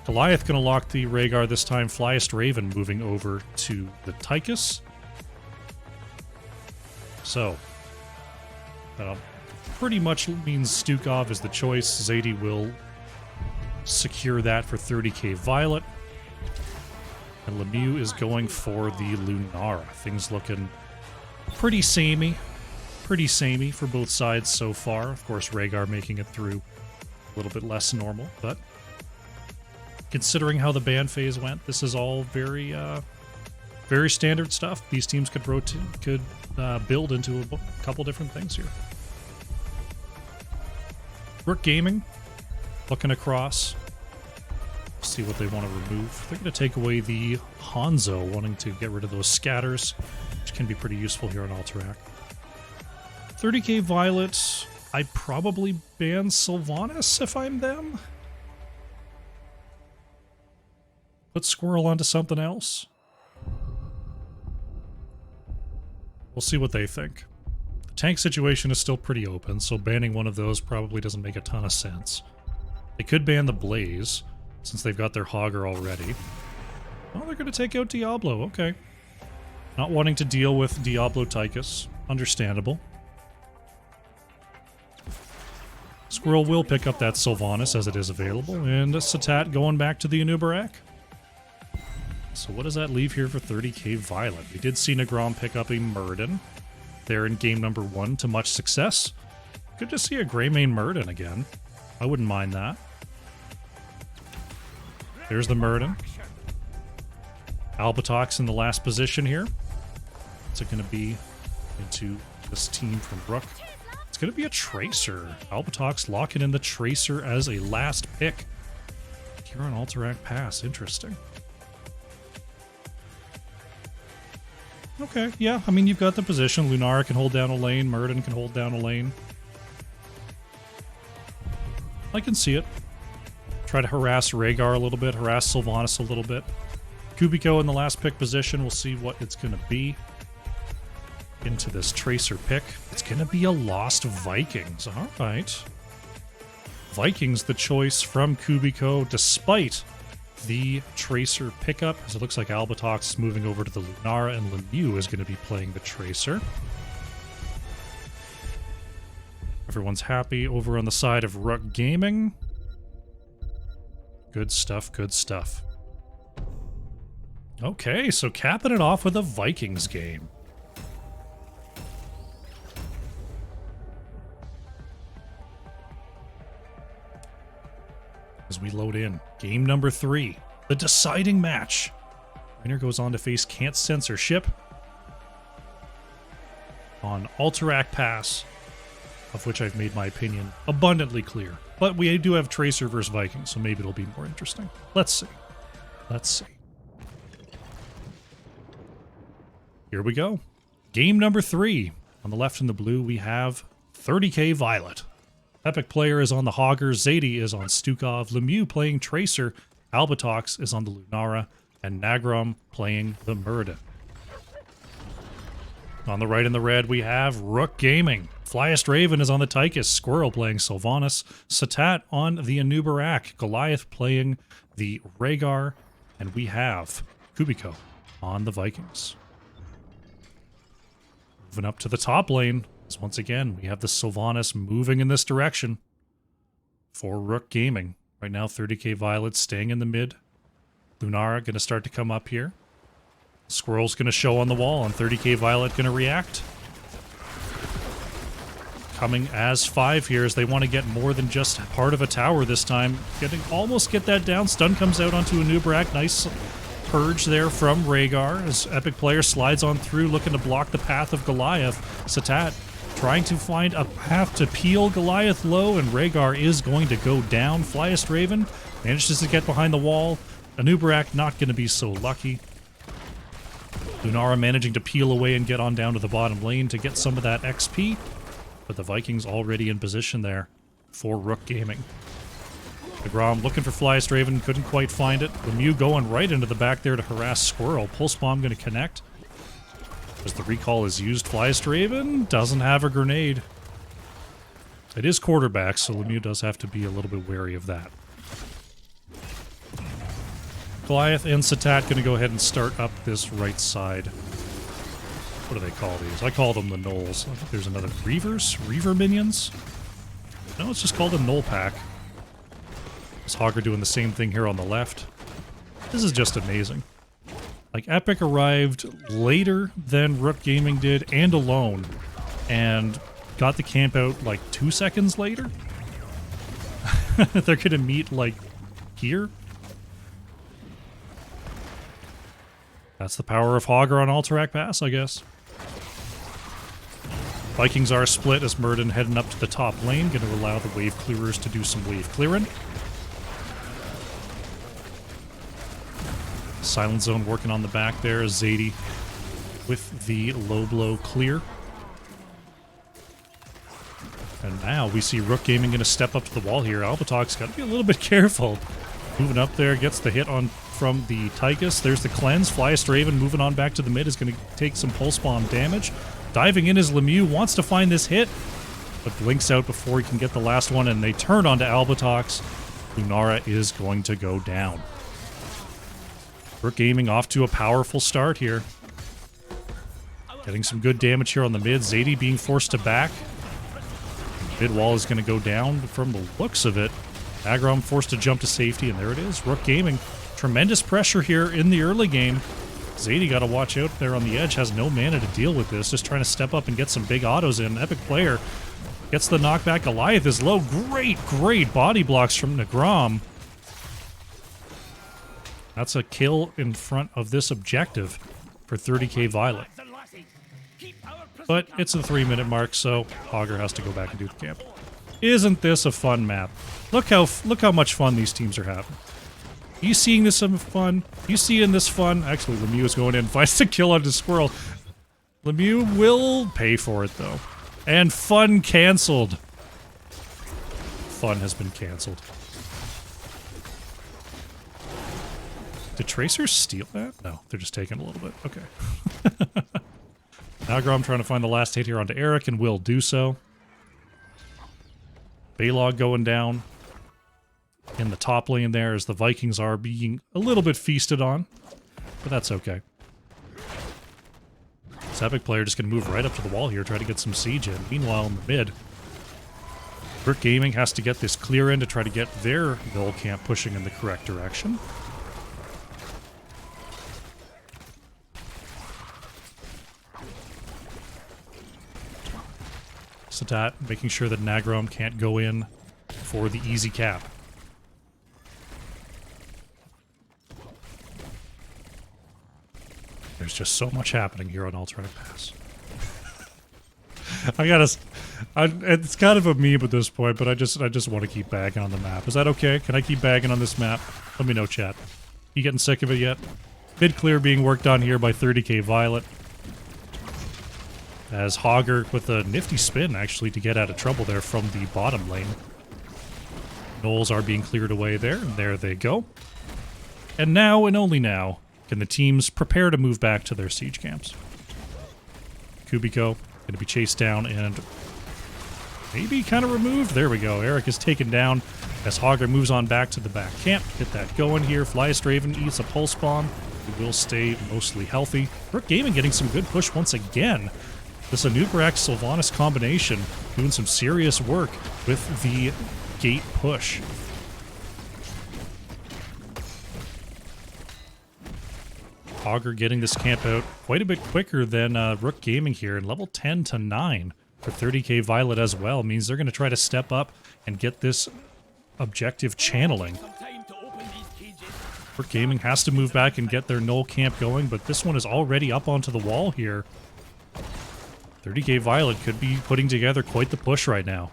Goliath gonna lock the Rhaegar this time. Flyest Raven moving over to the Tychus. So, that pretty much means Stukov is the choice. Zadie will secure that for 30k Violet. And Lemieux is going for the Lunara. Things looking pretty samey. Pretty samey for both sides so far. Of course, Rhaegar making it through a little bit less normal, but considering how the ban phase went, this is all very, very standard stuff. These teams could build into a couple different things here. Rook Gaming, looking across. See what they want to remove. They're going to take away the Hanzo, wanting to get rid of those scatters, which can be pretty useful here on Alterac. 30k Violet, I'd probably ban Sylvanas if I'm them. Put Squirrel onto something else. We'll see what they think. The tank situation is still pretty open, so banning one of those probably doesn't make a ton of sense. They could ban the Blaze, since they've got their Hogger already. Oh, they're going to take out Diablo, okay. Not wanting to deal with Diablo Tychus. Understandable. Squirrel will pick up that Sylvanas as it is available, and Satat going back to the Anubarak. So what does that leave here for 30k Violet? We did see Negrom pick up a Murden there in game number 1 to much success. Good to see a Greymane Murden again. I wouldn't mind that. There's the Murden. Albatox in the last position here. What's it going to be into this team from Rook? It's going to be a Tracer. Albatox locking in the Tracer as a last pick. Here on Alterac Pass. Interesting. Okay, yeah, I mean, you've got the position. Lunara can hold down a lane. Murden can hold down a lane. I can see it. Try to harass Rhaegar a little bit, harass Sylvanas a little bit. Kubiko in the last pick position. We'll see what it's going to be. Into this Tracer pick. It's going to be a Lost Vikings. All right. Vikings the choice from Kubiko, despite the Tracer pickup, as it looks like Albatox is moving over to the Lunara, and Lemieux is going to be playing the Tracer. Everyone's happy over on the side of Rook Gaming. Good stuff, good stuff. Okay, so capping it off with a Vikings game. As we load in game number 3, the deciding match. Winner goes on to face Can't Censorship on Alterac Pass, of which I've made my opinion abundantly clear. But we do have Tracer versus Vikings, so maybe it'll be more interesting. Let's see. Let's see. Here we go. Game number 3. On the left in the blue, we have 30k Violet. Epic player is on the Hogger, Zadie is on Stukov, Lemieux playing Tracer, Albatox is on the Lunara, and Nagrom playing the Murden. On the right in the red, we have Rook Gaming. Flyest Raven is on the Tychus, Squirrel playing Sylvanas, Satat on the Anubarak, Goliath playing the Rhaegar, and we have Kubiko on the Vikings. Moving up to the top lane, as once again, we have the Sylvanas moving in this direction for Rook Gaming. Right now, 30k Violet staying in the mid. Lunara going to start to come up here. Squirrel's going to show on the wall, and 30k Violet going to react. Coming as 5 here, as they want to get more than just part of a tower this time. Almost get that down. Stun comes out onto Anubarak. Nice purge there from Rhaegar, as Epic player slides on through, looking to block the path of Goliath. Satat trying to find a path to peel Goliath low, and Rhaegar is going to go down. Flyest Raven manages to get behind the wall. Anubarak not going to be so lucky. Lunara managing to peel away and get on down to the bottom lane to get some of that XP, but the Vikings already in position there for Rook Gaming. DeGrom looking for Flyest Raven, couldn't quite find it. Lemieux going right into the back there to harass Squirrel. Pulse Bomb going to connect. As the recall is used, Flyest Raven doesn't have a grenade. It is quarterback, so Lemieux does have to be a little bit wary of that. Goliath and Satat going to go ahead and start up this right side. What do they call these? I call them the Knolls. I think there's another Reavers? Reaver minions? No, it's just called a Knoll pack. This Hogger doing the same thing here on the left. This is just amazing. Like, Epic arrived later than Rook Gaming did, and alone, and got the camp out like 2 seconds later. They're gonna meet like here. That's the power of Hogger on Alterac Pass, I guess. Vikings are split as Murden heading up to the top lane, going to allow the wave clearers to do some wave clearing. Silent Zone working on the back there. Zadie with the low blow clear. And now we see Rook Gaming going to step up to the wall here. Albatog's got to be a little bit careful. Moving up there, gets the hit on from the Tychus. There's the cleanse. Flyest Raven moving on back to the mid is going to take some pulse bomb damage. Diving in as Lemieux wants to find this hit, but blinks out before he can get the last one, and they turn onto Albatox. Lunara is going to go down. Rook Gaming off to a powerful start here. Getting some good damage here on the mid. Zadie being forced to back. Mid wall is going to go down from the looks of it. Agrom forced to jump to safety, and there it is. Rook Gaming. Tremendous pressure here in the early game. Zadie got to watch out there on the edge. Has no mana to deal with this. Just trying to step up and get some big autos in. Epic player gets the knockback. Goliath is low. Great body blocks from Nagrom. That's a kill in front of this objective for 30k Violet. But it's the 3-minute mark, so Hogger has to go back and do the camp. Isn't this a fun map? Look how much fun these teams are having. Are you seeing this some fun? You seeing this fun? Actually, Lemieux is going in and finds the kill on the squirrel. Lemieux will pay for it, though. And fun canceled. Fun has been canceled. Did Tracers steal that? No, they're just taking a little bit. Okay. Nagrom trying to find the last hit here onto Eric, and will do so. Balog going down in the top lane there as the Vikings are being a little bit feasted on, but that's okay. This Epic player just going to move right up to the wall here, try to get some siege in. Meanwhile, in the mid, Rook Gaming has to get this clear in to try to get their null camp pushing in the correct direction. Satat making sure that Nagrom can't go in for the easy cap. There's just so much happening here on Alternate Pass. It's kind of a meme at this point, but I just want to keep bagging on the map. Is that okay? Can I keep bagging on this map? Let me know, chat. You getting sick of it yet? Mid clear being worked on here by 30k Violet. As Hogger with a nifty spin, actually, to get out of trouble there from the bottom lane. Knolls are being cleared away there, and there they go. And now, and only now, can the teams prepare to move back to their siege camps. Kubiko going to be chased down and maybe kind of removed. There we go. Eric is taken down as Hogger moves on back to the back camp. Get that going here. Flyest Raven eats a pulse bomb. He will stay mostly healthy. Rook Gaming getting some good push once again. This Anubarak Sylvanas combination doing some serious work with the gate push. Hogger getting this camp out quite a bit quicker than Rook Gaming here, and level 10 to 9 for 30k Violet as well means they're going to try to step up and get this objective channeling. Rook Gaming has to move back and get their null camp going, but this one is already up onto the wall here. 30k Violet could be putting together quite the push right now.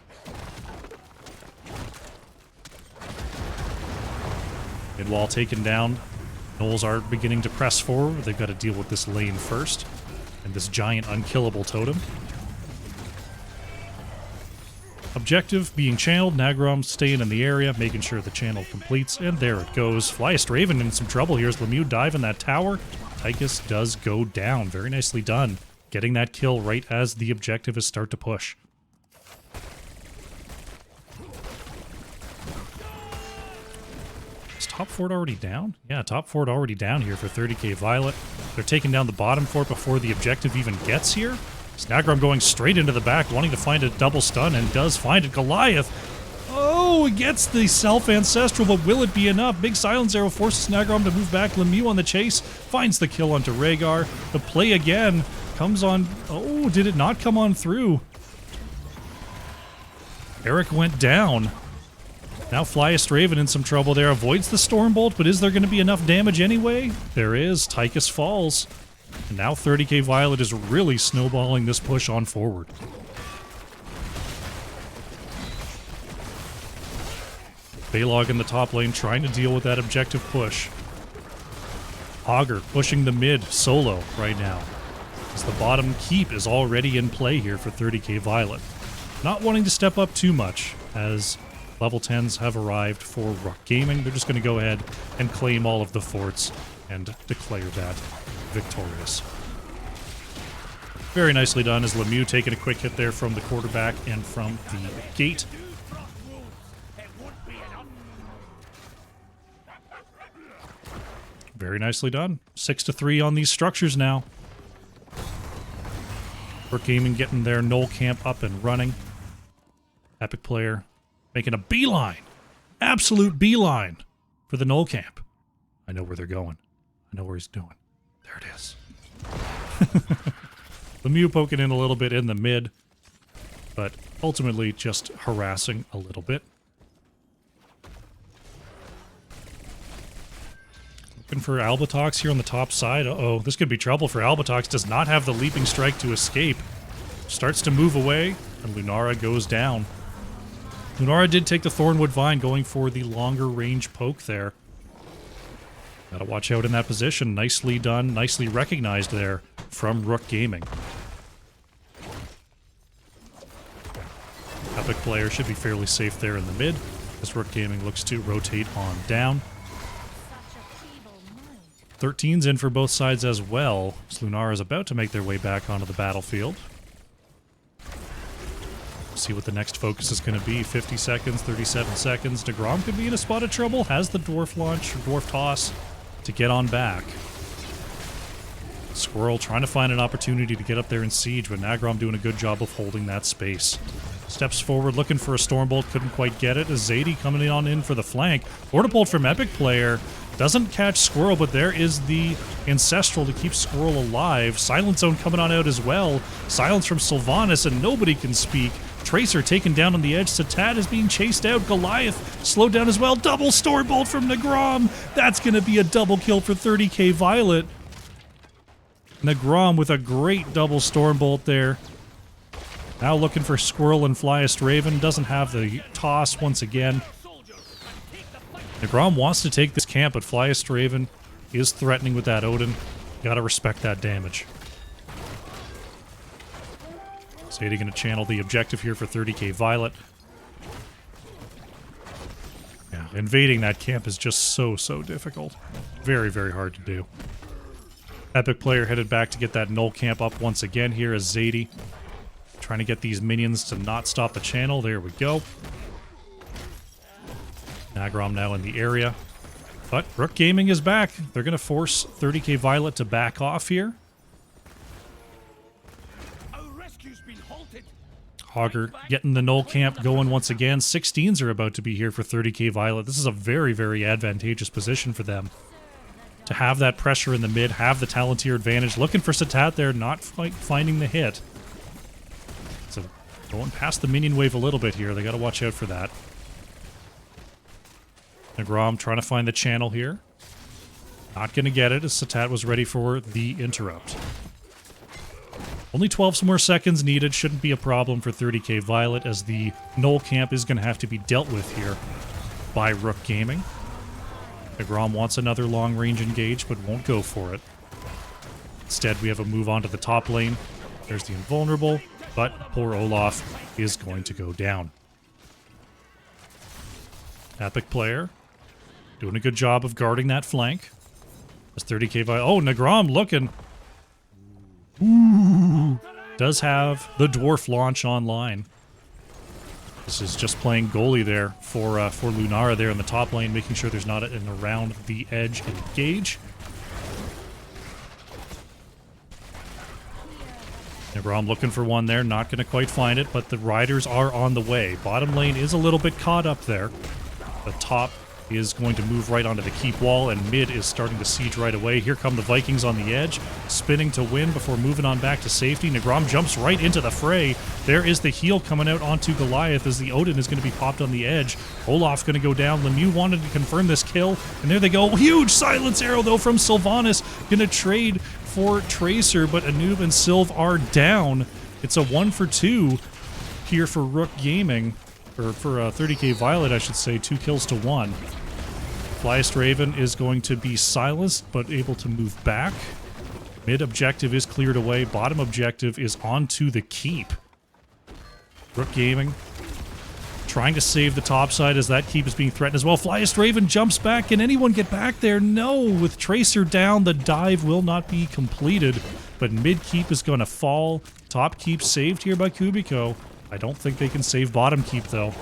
Mid-wall taken down. Knolls are beginning to press forward. They've got to deal with this lane first. And this giant unkillable totem. Objective being channeled. Nagrom staying in the area, making sure the channel completes. And there it goes. Flyest Raven in some trouble here as Lemieux dive in that tower. Tychus does go down. Very nicely done. Getting that kill right as the objective is start to push. Is top fort already down? Yeah, top fort already down here for 30k Violet. They're taking down the bottom fort before the objective even gets here. Nagrom going straight into the back, wanting to find a double stun, and does find it. Goliath! Oh, it gets the self-ancestral, but will it be enough? Big silence arrow forces Nagrom to move back. Lemieux on the chase, finds the kill onto Rhaegar. The play again. Comes on... Oh, did it not come on through? Eric went down. Now Flyest Raven in some trouble there. Avoids the Stormbolt, but is there going to be enough damage anyway? There is. Tychus falls. And now 30k Violet is really snowballing this push on forward. Balog in the top lane trying to deal with that objective push. Augur pushing the mid solo right now, as the bottom keep is already in play here for 30k Violet. Not wanting to step up too much, as level 10s have arrived for Rook Gaming. They're just going to go ahead and claim all of the forts and declare that victorious. Very nicely done as Lemieux taking a quick hit there from the quarterback and from the gate. Very nicely done. 6-3 on these structures now. Rook Gaming getting their Knoll camp up and running. Epic Player making a beeline. Absolute beeline for the Knoll camp. I know where they're going. I know where he's doing. There it is. Lemieux poking in a little bit in the mid, but ultimately just harassing a little bit. Looking for Albatox here on the top side. Uh-oh, this could be trouble for Albatox. Does not have the leaping strike to escape. Starts to move away, and Lunara goes down. Lunara did take the Thornwood Vine, going for the longer range poke there. Gotta watch out in that position. Nicely done, nicely recognized there from Rook Gaming. Epic Player should be fairly safe there in the mid, as Rook Gaming looks to rotate on down. 13's in for both sides as well, as Lunara is about to make their way back onto the battlefield. See what the next focus is going to be. 50 seconds, 37 seconds. DeGrom could be in a spot of trouble. Has the dwarf launch, or dwarf toss, to get on back. Squirrel trying to find an opportunity to get up there in siege, but Nagrom doing a good job of holding that space. Steps forward, looking for a Stormbolt, couldn't quite get it. As Zadie coming on in for the flank. Vortibolt from Epic Player. Doesn't catch Squirrel, but there is the Ancestral to keep Squirrel alive. Silent Zone coming on out as well. Silence from Sylvanas, and nobody can speak. Tracer taken down on the edge. Satat is being chased out. Goliath slowed down as well. Double Stormbolt from Nagrom. That's going to be a double kill for 30k Violet. Nagrom with a great double Stormbolt there. Now looking for Squirrel and Flyest Raven. Doesn't have the toss once again. Nagrom wants to take this camp, but Flyest Raven is threatening with that Odin. Gotta respect that damage. Zadie gonna channel the objective here for 30k Violet. Yeah, invading that camp is just so difficult. Very, very hard to do. Epic Player headed back to get that Knoll camp up once again here as Zadie trying to get these minions to not stop the channel. There we go. Nagrom now in the area. But Rook Gaming is back. They're going to force 30k Violet to back off here. Augur getting the Knoll camp going once again. 16s are about to be here for 30k Violet. This is a very, very advantageous position for them. To have that pressure in the mid, have the Talenteer advantage. Looking for Satat there, not finding the hit. So going past the minion wave a little bit here. They got to watch out for that. Nagrom trying to find the channel here. Not going to get it as Satat was ready for the interrupt. Only 12 more seconds needed. Shouldn't be a problem for 30k Violet, as the Knoll camp is going to have to be dealt with here by Rook Gaming. Nagrom wants another long-range engage, but won't go for it. Instead, we have a move on to the top lane. There's the Invulnerable, but poor Olaf is going to go down. Epic Player doing a good job of guarding that flank. As 30k Violet... Oh, Nagrom looking... Ooh, does have the dwarf launch online. This is just playing goalie there for Lunara there in the top lane, making sure there's not an around the edge engage. Nagrom looking for one there, not going to quite find it, but the riders are on the way. Bottom lane is a little bit caught up there. The top is going to move right onto the keep wall, and mid is starting to siege right away. Here come the Vikings on the edge, spinning to win before moving on back to safety. Nagrom jumps right into the fray. There is the heal coming out onto Goliath as the Odin is going to be popped on the edge. Olaf going to go down. Lemieux wanted to confirm this kill, and there they go. Huge silence arrow, though, from Sylvanas. Going to trade for Tracer, but Anub and Sylv are down. It's a 1-for-2 here for Rook Gaming. or for 30k Violet, I should say, 2 kills to 1. Flyest Raven is going to be silenced, but able to move back. Mid objective is cleared away. Bottom objective is onto the keep. Rook Gaming trying to save the top side as that keep is being threatened as well. Flyest Raven jumps back. Can anyone get back there? No. With Tracer down, the dive will not be completed. But mid keep is going to fall. Top keep saved here by Kubiko. I don't think they can save bottom keep, though.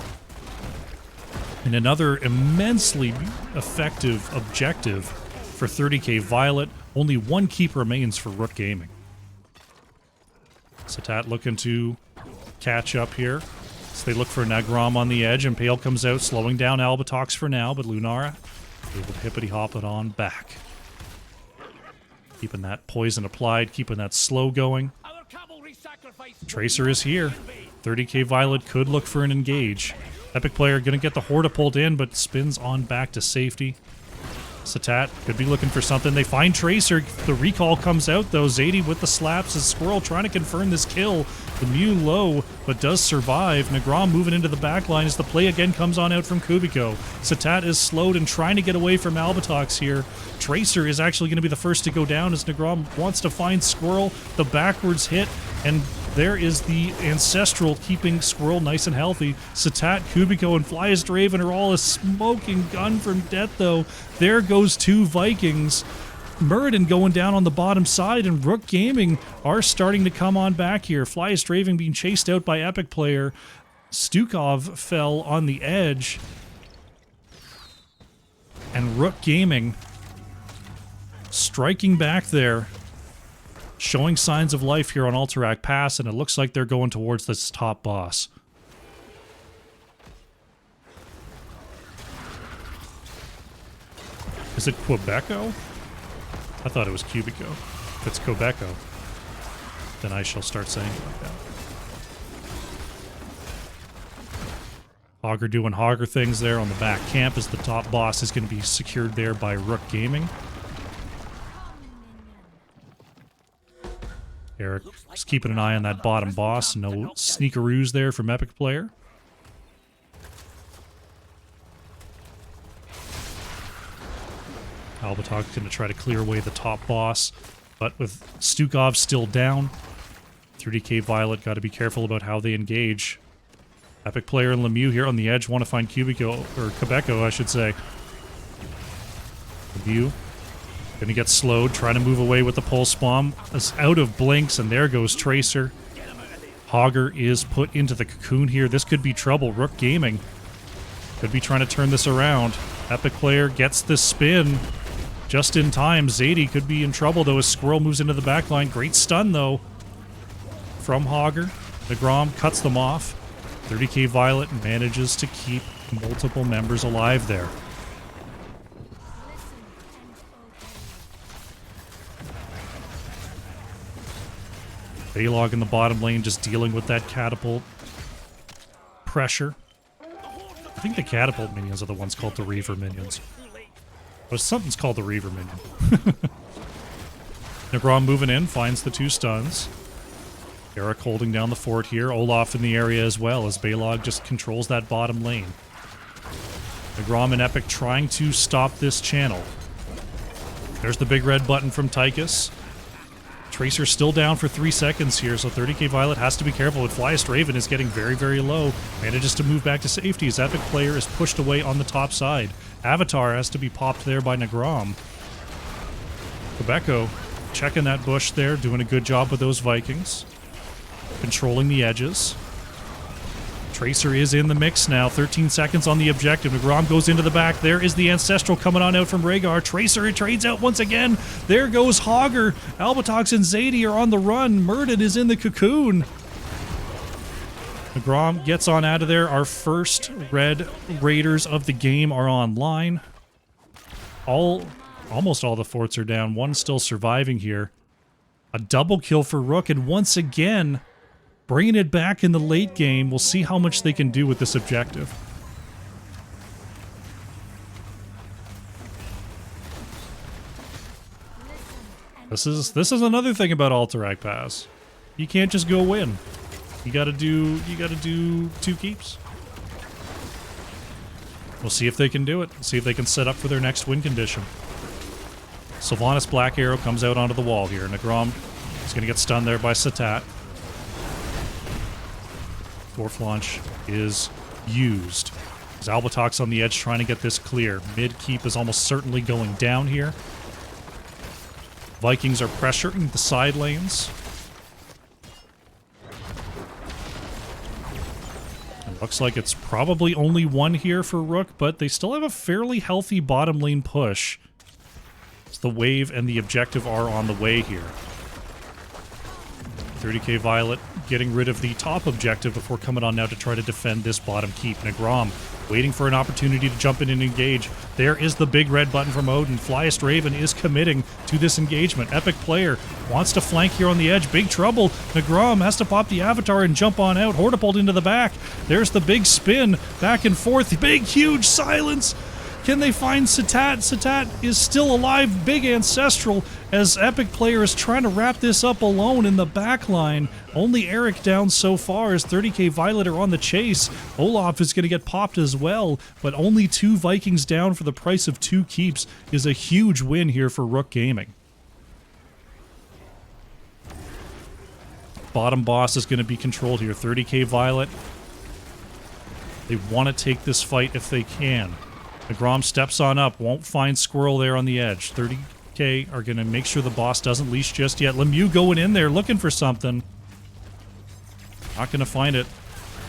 And another immensely effective objective for 30k Violet. Only 1 keep remains for Rook Gaming. Satat looking to catch up here. So they look for Nagrom on the edge, and Pale comes out, slowing down Albatox for now, but Lunara able to hippity-hop it on back. Keeping that poison applied, keeping that slow going. Tracer is here. 30k Violet could look for an engage. Epic player gonna get the Horda pulled in, but spins on back to safety. Satat could be looking for something. They find Tracer. The recall comes out, though. Zadie with the slaps. As Squirrel trying to confirm this kill. The Mew low, but does survive. Nagrom moving into the backline as the play again comes on out from Kubiko. Satat is slowed and trying to get away from Albatox here. Tracer is actually going to be the first to go down as Nagrom wants to find Squirrel. The backwards hit, and there is the Ancestral keeping Squirrel nice and healthy. Satat, Kubiko, and Flyest Raven are all a smoking gun from death, though. There goes 2 Vikings. Muradin going down on the bottom side, and Rook Gaming are starting to come on back here. Flyest Raven being chased out by Epic player. Stukov fell on the edge. And Rook Gaming striking back there. Showing signs of life here on Alterac Pass, and it looks like they're going towards this top boss. Is it Quebeco? I thought it was Cubico. If it's Quebeco, then I shall start saying it like that. Hogger doing Hogger things there on the back camp as the top boss is going to be secured there by Rook Gaming. Eric just keeping an eye on that bottom boss. No sneakaroos there from Epic player. Albatox going to try to clear away the top boss, but with Stukov still down, 30k Violet got to be careful about how they engage. Epic player and Lemieux here on the edge want to find Cubico, or Quebeco, I should say. Lemieux going to get slowed, trying to move away with the pulse bomb. It's out of blinks, and there goes Tracer. Hogger is put into the cocoon here. This could be trouble. Rook Gaming could be trying to turn this around. Epic player gets the spin just in time. Zadie could be in trouble, though, as Squirrel moves into the backline. Great stun, though, from Hogger. Nagrom cuts them off. 30k Violet manages to keep multiple members alive there. Baylog in the bottom lane just dealing with that catapult pressure. I think the catapult minions are the ones called the Reaver minions. But something's called the Reaver minion. Nagrom moving in, finds the 2 stuns. Eric holding down the fort here. Olaf in the area as well as Baylog just controls that bottom lane. Nagrom and Epic trying to stop this channel. There's the big red button from Tychus. Tracer still down for 3 seconds here, so 30k Violet has to be careful. With Flyest Raven is getting very, very low. Manages to move back to safety as Epic player is pushed away on the top side. Avatar has to be popped there by Nagrom. Quebeco checking that bush there, doing a good job with those Vikings. Controlling the edges. Tracer is in the mix now. 13 seconds on the objective. Nagrom goes into the back. There is the Ancestral coming on out from Rhaegar. Tracer trades out once again. There goes Hogger. Albatox and Zadie are on the run. Muradin is in the cocoon. Nagrom gets on out of there. Our first red raiders of the game are online. Almost all the forts are down. One still surviving here. A double kill for Rook, and once again, bringing it back in the late game. We'll see how much they can do with this objective. This is another thing about Alterac Pass. You can't just go win. You gotta do 2 keeps. We'll see if they can do it. See if they can set up for their next win condition. Sylvanas Black Arrow comes out onto the wall here. Negrom is going to get stunned there by Satat. Fourth launch is used. As Albatok's on the edge trying to get this clear. Mid keep is almost certainly going down here. Vikings are pressuring the side lanes. It looks like it's probably only one here for Rook, but they still have a fairly healthy bottom lane push. So the wave and the objective are on the way here. 30k Violet getting rid of the top objective before coming on now to try to defend this bottom keep. Negrom waiting for an opportunity to jump in and engage. There is the big red button from Odin. Flyest Raven is committing to this engagement. Epic player wants to flank here on the edge. Big trouble. Negrom has to pop the avatar and jump on out. Hortipult into the back. There's the big spin. Back and forth. Big, huge silence. Can they find Satat? Satat is still alive. Big Ancestral as Epic player is trying to wrap this up alone in the back line. Only Eric down so far as 30k Violet are on the chase. Olaf is going to get popped as well, but only 2 Vikings down for the price of 2 keeps is a huge win here for Rook Gaming. Bottom boss is going to be controlled here. 30k Violet. They want to take this fight if they can. Negrom steps on up, won't find Squirrel there on the edge. 30k are going to make sure the boss doesn't leash just yet. Lemieux going in there looking for something. Not going to find it.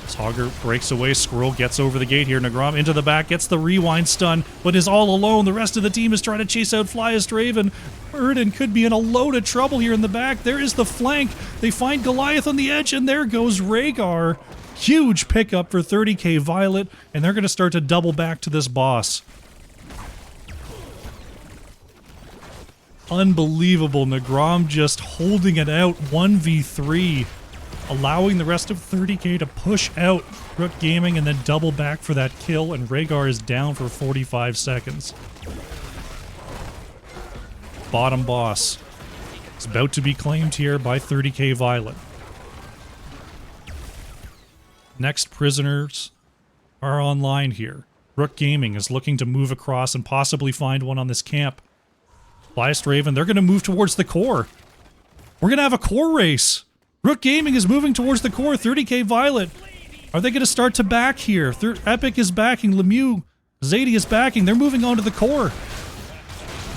As Hogger breaks away, Squirrel gets over the gate here. Negrom into the back, gets the rewind stun, but is all alone. The rest of the team is trying to chase out Flyest Raven. Erden could be in a load of trouble here in the back. There is the flank. They find Goliath on the edge, and there goes Rhaegar. Huge pickup for 30k Violet, and they're going to start to double back to this boss. Unbelievable. Negrom just holding it out 1v3, allowing the rest of 30k to push out Rook Gaming and then double back for that kill, and Rhaegar is down for 45 seconds. Bottom boss is about to be claimed here by 30k Violet. Next prisoners are online here. Rook Gaming is looking to move across and possibly find one on this camp. Flyest Raven, they're going to move towards the core. We're going to have a core race. Rook Gaming is moving towards the core. 30k Violet. Are they going to start to back here? Epic is backing. Lemieux. Zadie is backing. They're moving on to the core.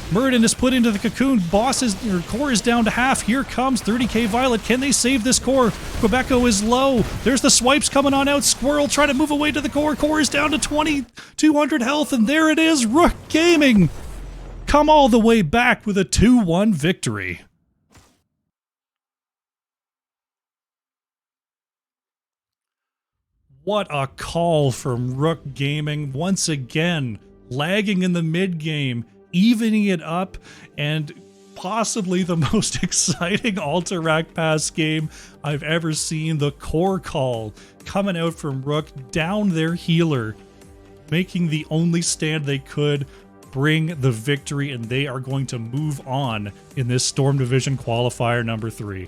Muradin is put into the cocoon. Core is down to half. Here comes 30k Violet. Can they save this core? Quebeco is low. There's the swipes coming on out. Squirrel trying to move away to the core. Core is down to 200 health, and there it is. Rook Gaming come all the way back with a 2-1 victory. What a call from Rook Gaming. Once again, lagging in the mid-game, evening it up, and possibly the most exciting Alterac Pass game I've ever seen. The core call coming out from Rook, down their healer, making the only stand they could, bring the victory, and they are going to move on in this Storm Division Qualifier number 3.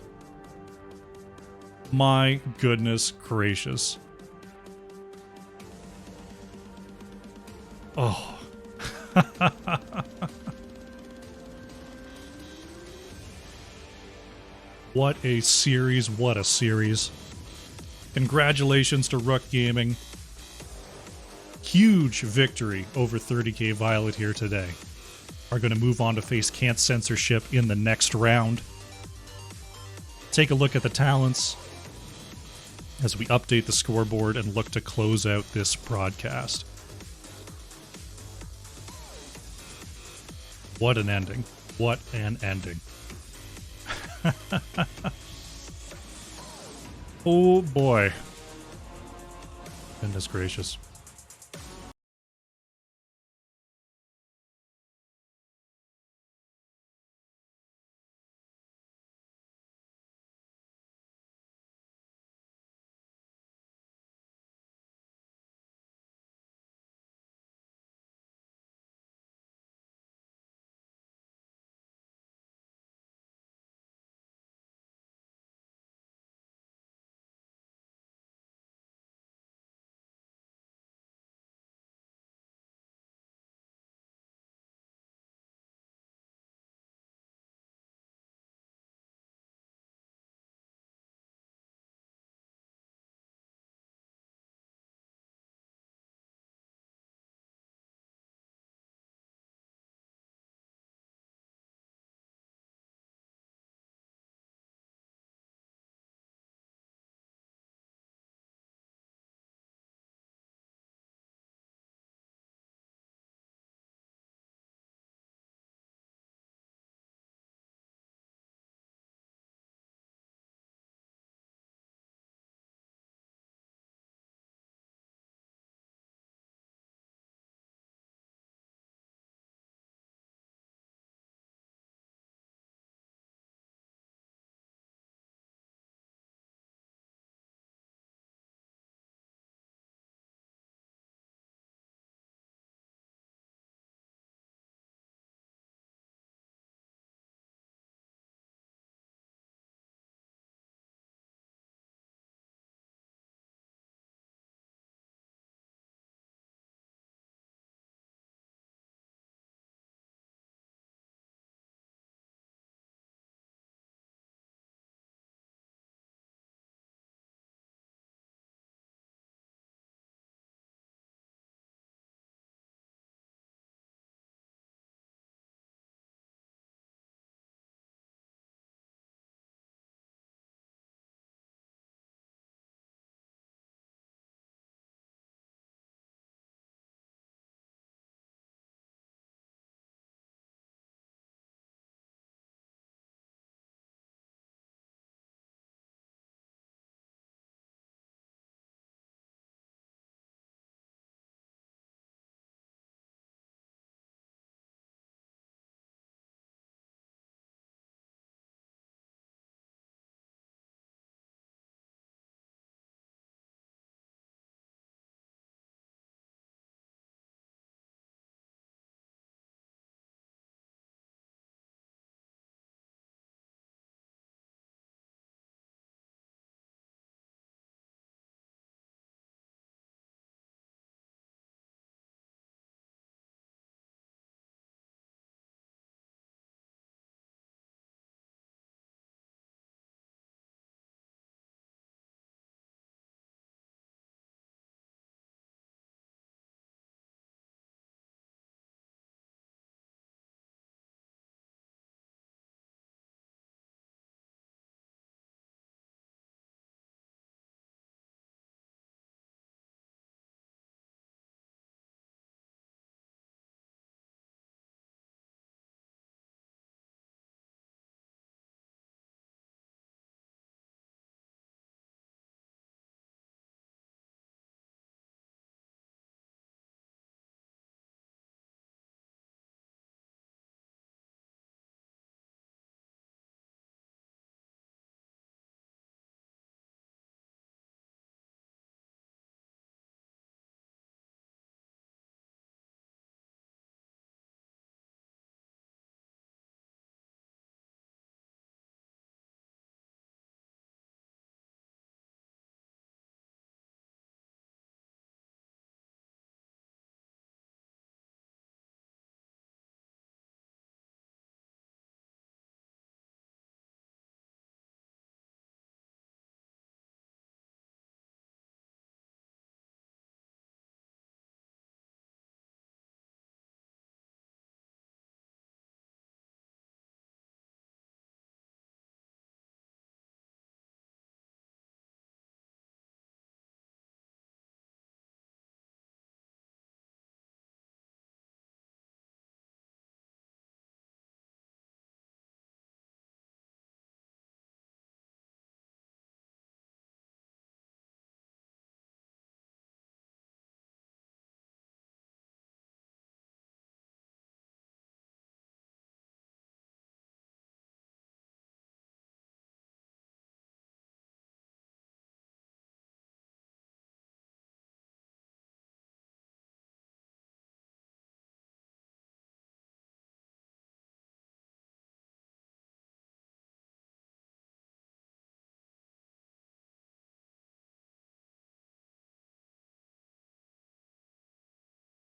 My goodness gracious. Oh. What a series, what a series. Congratulations to Rook Gaming. Huge victory over 30k Violet here today. Are going to move on to face Can't Censorship in the next round. Take a look at the talents as we update the scoreboard and look to close out this broadcast. What an ending. What an ending. Oh boy. Goodness gracious.